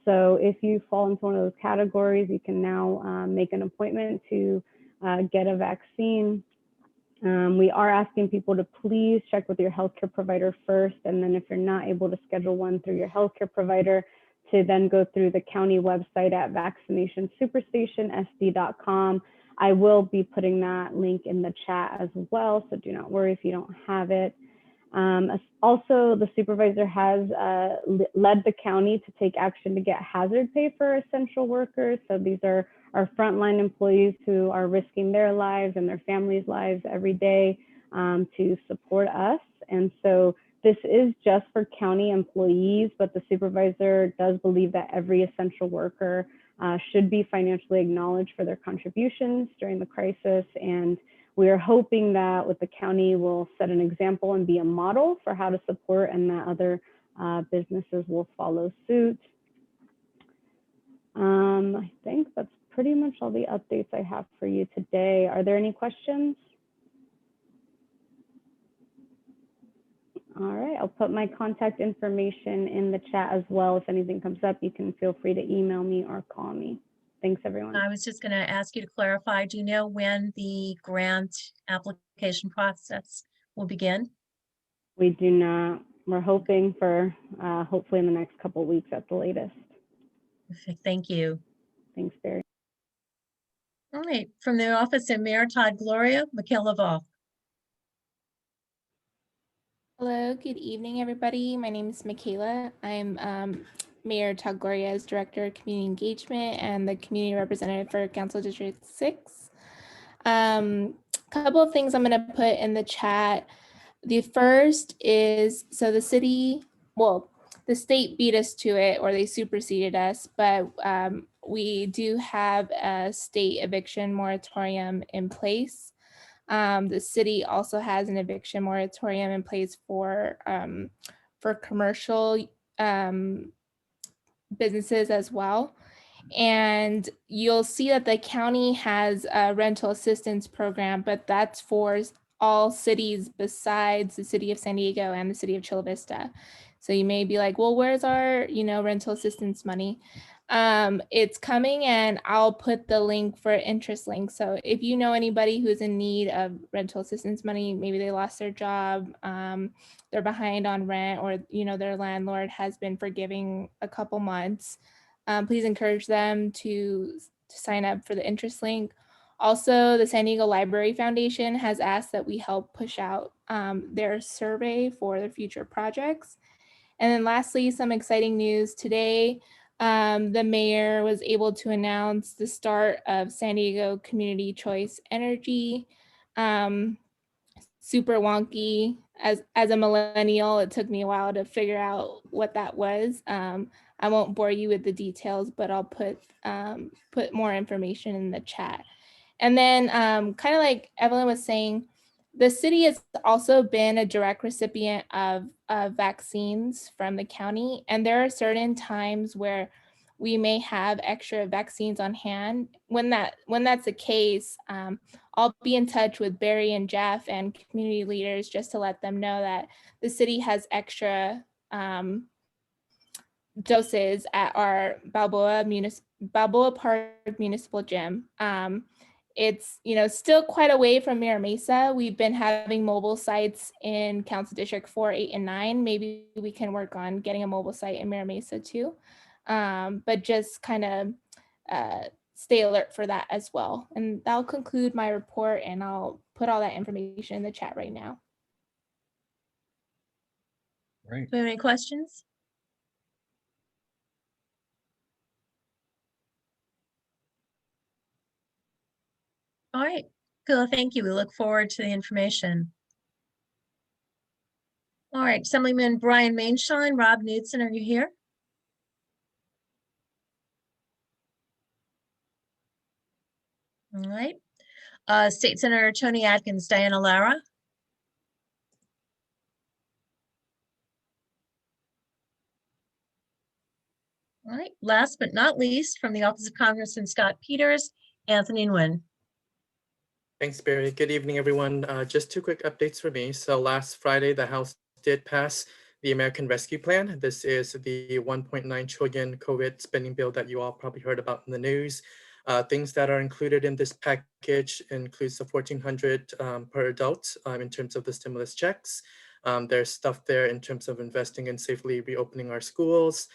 So if you fall into one of those categories, you can now make an appointment to get a vaccine. We are asking people to please check with your healthcare provider first. And then if you're not able to schedule one through your healthcare provider, to then go through the county website at vaccinationssuperstationsd.com. I will be putting that link in the chat as well, so do not worry if you don't have it. Also, the supervisor has led the county to take action to get hazard pay for essential workers. So these are our frontline employees who are risking their lives and their families' lives every day to support us. And so this is just for county employees, but the supervisor does believe that every essential worker should be financially acknowledged for their contributions during the crisis. And we are hoping that with the county will set an example and be a model for how to support, and that other businesses will follow suit. I think that's pretty much all the updates I have for you today. Are there any questions? All right, I'll put my contact information in the chat as well. If anything comes up, you can feel free to email me or call me. Thanks, everyone. I was just going to ask you to clarify, do you know when the grant application process will begin? We do not. We're hoping for hopefully in the next couple of weeks at the latest. Perfect, thank you. Thanks, Barry. All right, from the office of Mayor Todd Gloria, Michaela Voth. Hello, good evening, everybody. My name is Michaela. I'm Mayor Todd Gloria's Director of Community Engagement and the Community Representative for Council District 6. Couple of things I'm going to put in the chat. The first is, so the city, well, the state beat us to it, or they superseded us, but we do have a state eviction moratorium in place. The city also has an eviction moratorium in place for commercial businesses as well. And you'll see that the county has a rental assistance program, but that's for all cities besides the city of San Diego and the city of Chula Vista. So you may be like, well, where's our, rental assistance money? It's coming, and I'll put the link for interest link. So if you know anybody who's in need of rental assistance money, maybe they lost their job, they're behind on rent, or their landlord has been forgiving a couple months, please encourage them to sign up for the interest link. Also, the San Diego Library Foundation has asked that we help push out their survey for their future projects. And then lastly, some exciting news today. The mayor was able to announce the start of San Diego Community Choice Energy. Super wonky. As a millennial, it took me a while to figure out what that was. I won't bore you with the details, but I'll put more information in the chat. And then kind of like Evelyn was saying, the city has also been a direct recipient of vaccines from the county. And there are certain times where we may have extra vaccines on hand. When that's the case, I'll be in touch with Barry and Jeff and community leaders just to let them know that the city has extra doses at our Balboa Park Municipal Gym. It's still quite away from Mira Mesa. We've been having mobile sites in Council District 4, 8, and 9. Maybe we can work on getting a mobile site in Mira Mesa too. But just kind of stay alert for that as well. And that'll conclude my report, and I'll put all that information in the chat right now. Right. Do we have any questions? All right, cool, thank you. We look forward to the information. All right, Assemblyman Brian Mainshine, Rob Knudsen, are you here? All right. State Senator Tony Atkins, Diana Lara. All right, last but not least, from the Office of Congressman Scott Peters, Anthony Nguyen. Thanks, Barry. Good evening, everyone. Just two quick updates for me. So last Friday, the House did pass the American Rescue Plan. This is the 1.9 trillion COVID spending bill that you all probably heard about in the news. Things that are included in this package includes the $1,400 per adult in terms of the stimulus checks. There's stuff there in terms of investing in safely reopening our schools,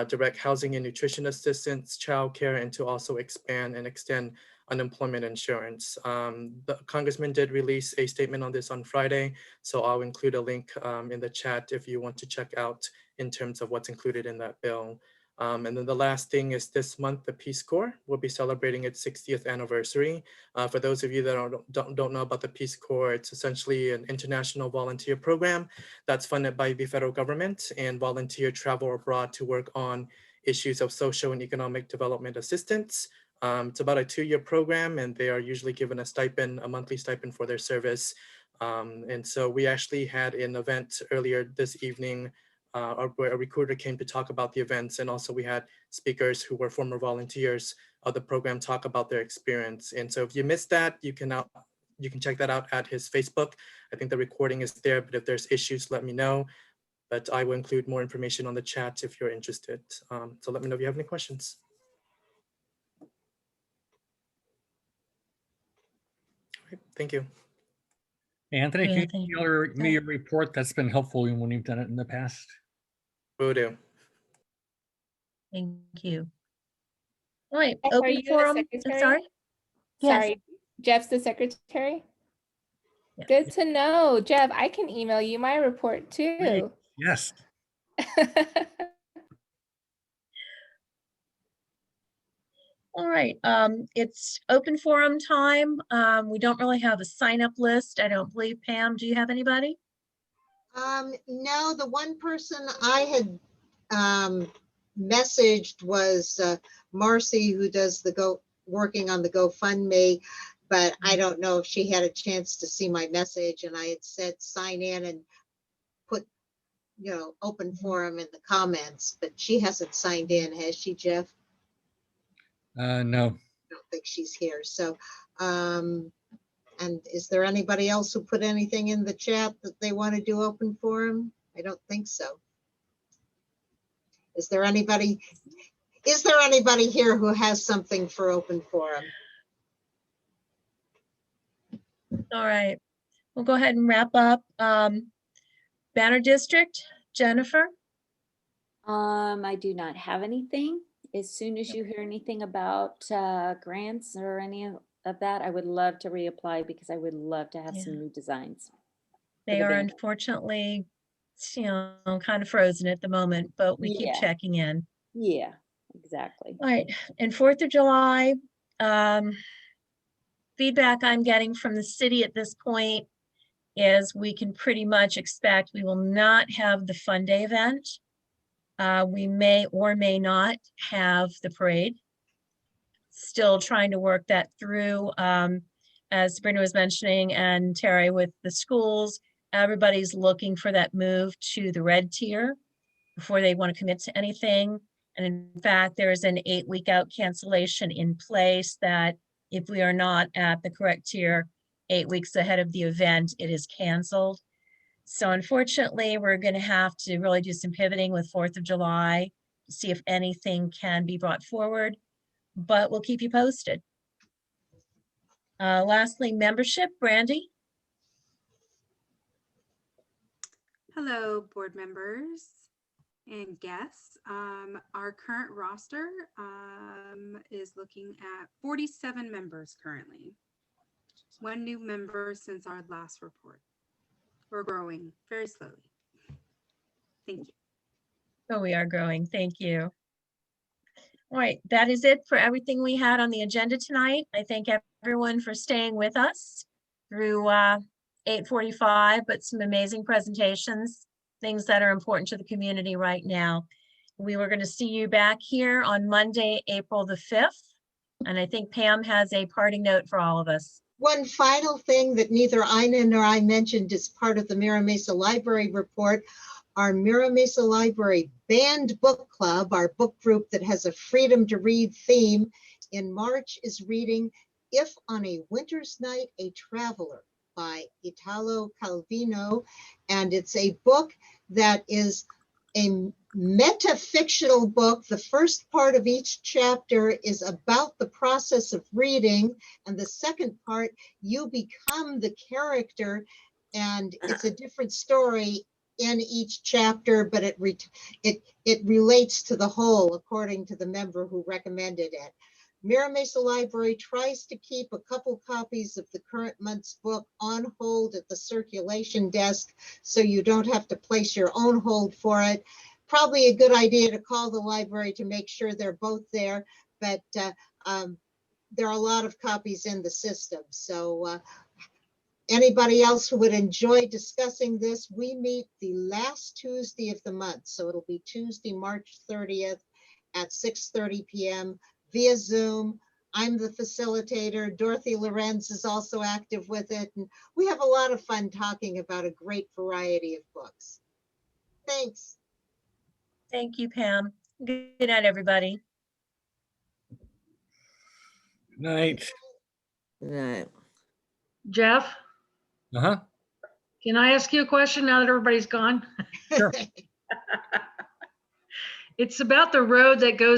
direct housing and nutrition assistance, childcare, and to also expand and extend unemployment insurance. The congressman did release a statement on this on Friday, so I'll include a link in the chat if you want to check out in terms of what's included in that bill. And then the last thing is this month, the Peace Corps will be celebrating its 60th anniversary. For those of you that don't know about the Peace Corps, it's essentially an international volunteer program that's funded by the federal government, and volunteer travel abroad to work on issues of social and economic development assistance. It's about a 2-year program, and they are usually given a stipend, a monthly stipend for their service. And so we actually had an event earlier this evening where a recruiter came to talk about the events, and also we had speakers who were former volunteers of the program talk about their experience. And so if you missed that, you can check that out at his Facebook. I think the recording is there, but if there's issues, let me know. But I will include more information on the chat if you're interested. So let me know if you have any questions. Thank you. Anthony, can you Anthony. email me a report? That's been helpful when you've done it in the past. Will do. Thank you. All right, Jeff, are open you the forum. secretary? Sorry. Sorry, Jeff's the secretary? Yes. Good to know. Jeff, I can email you my report too. Yes. All right, it's open forum time. We don't really have a sign up list. I don't believe. Pam, do you have anybody? No, the one person I had messaged was Marcy, who does the working on the GoFundMe, but I don't know if she had a chance to see my message, and I had said sign in and put, open forum in the comments, but she hasn't signed in, has she, Jeff? No. I don't think she's here. So, and is there anybody else who put anything in the chat that they want to do open forum? I don't think so. Is there anybody here who has something for open forum? All right, we'll go ahead and wrap up. Banner District, Jennifer? I do not have anything. As soon as you hear anything about grants or any of that, I would love to reapply because I would love to have some new designs. They are unfortunately, kind of frozen at the moment, but we keep checking in. Yeah, exactly. All right, and 4th of July, feedback I'm getting from the city at this point is we can pretty much expect we will not have the Fun Day event. We may or may not have the parade. Still trying to work that through. As Sabrina was mentioning, and Terry, with the schools, everybody's looking for that move to the red tier before they want to commit to anything. And in fact, there is an 8-week out cancellation in place that if we are not at the correct tier 8 weeks ahead of the event, it is canceled. So unfortunately, we're going to have to really do some pivoting with 4th of July to see if anything can be brought forward, but we'll keep you posted. Lastly, membership, Brandy. Hello, board members and guests. Our current roster is looking at 47 members currently. 1 new member since our last report. We're growing very slowly. Thank you. Oh, we are growing. Thank you. All right, that is it for everything we had on the agenda tonight. I thank everyone for staying with us through 8:45, but some amazing presentations. things that are important to the community right now. We were going to see you back here on Monday, April the 5th. And I think Pam has a parting note for all of us. One final thing that neither Ina nor I mentioned as part of the Mira Mesa Library report, our Mira Mesa Library Banned Book Club, our book group that has a freedom to read theme, in March is reading If on a Winter's Night, a Traveler by Italo Calvino. And it's a book that is a metafictional book. The first part of each chapter is about the process of reading, and the second part, you become the character, and it's a different story in each chapter, but it relates to the whole, according to the member who recommended it. Mira Mesa Library tries to keep a couple copies of the current month's book on hold at the circulation desk, so you don't have to place your own hold for it. Probably a good idea to call the library to make sure they're both there, but there are a lot of copies in the system. So anybody else who would enjoy discussing this, we meet the last Tuesday of the month. So it'll be Tuesday, March 30th at 6:30 p.m. via Zoom. I'm the facilitator. Dorothy Lorenz is also active with it. And we have a lot of fun talking about a great variety of books. Thanks. Thank you, Pam. Good night, everybody. Good night. Good night. Jeff, Uh-huh. can I ask you a question now that everybody's gone? Sure. It's about the road that goes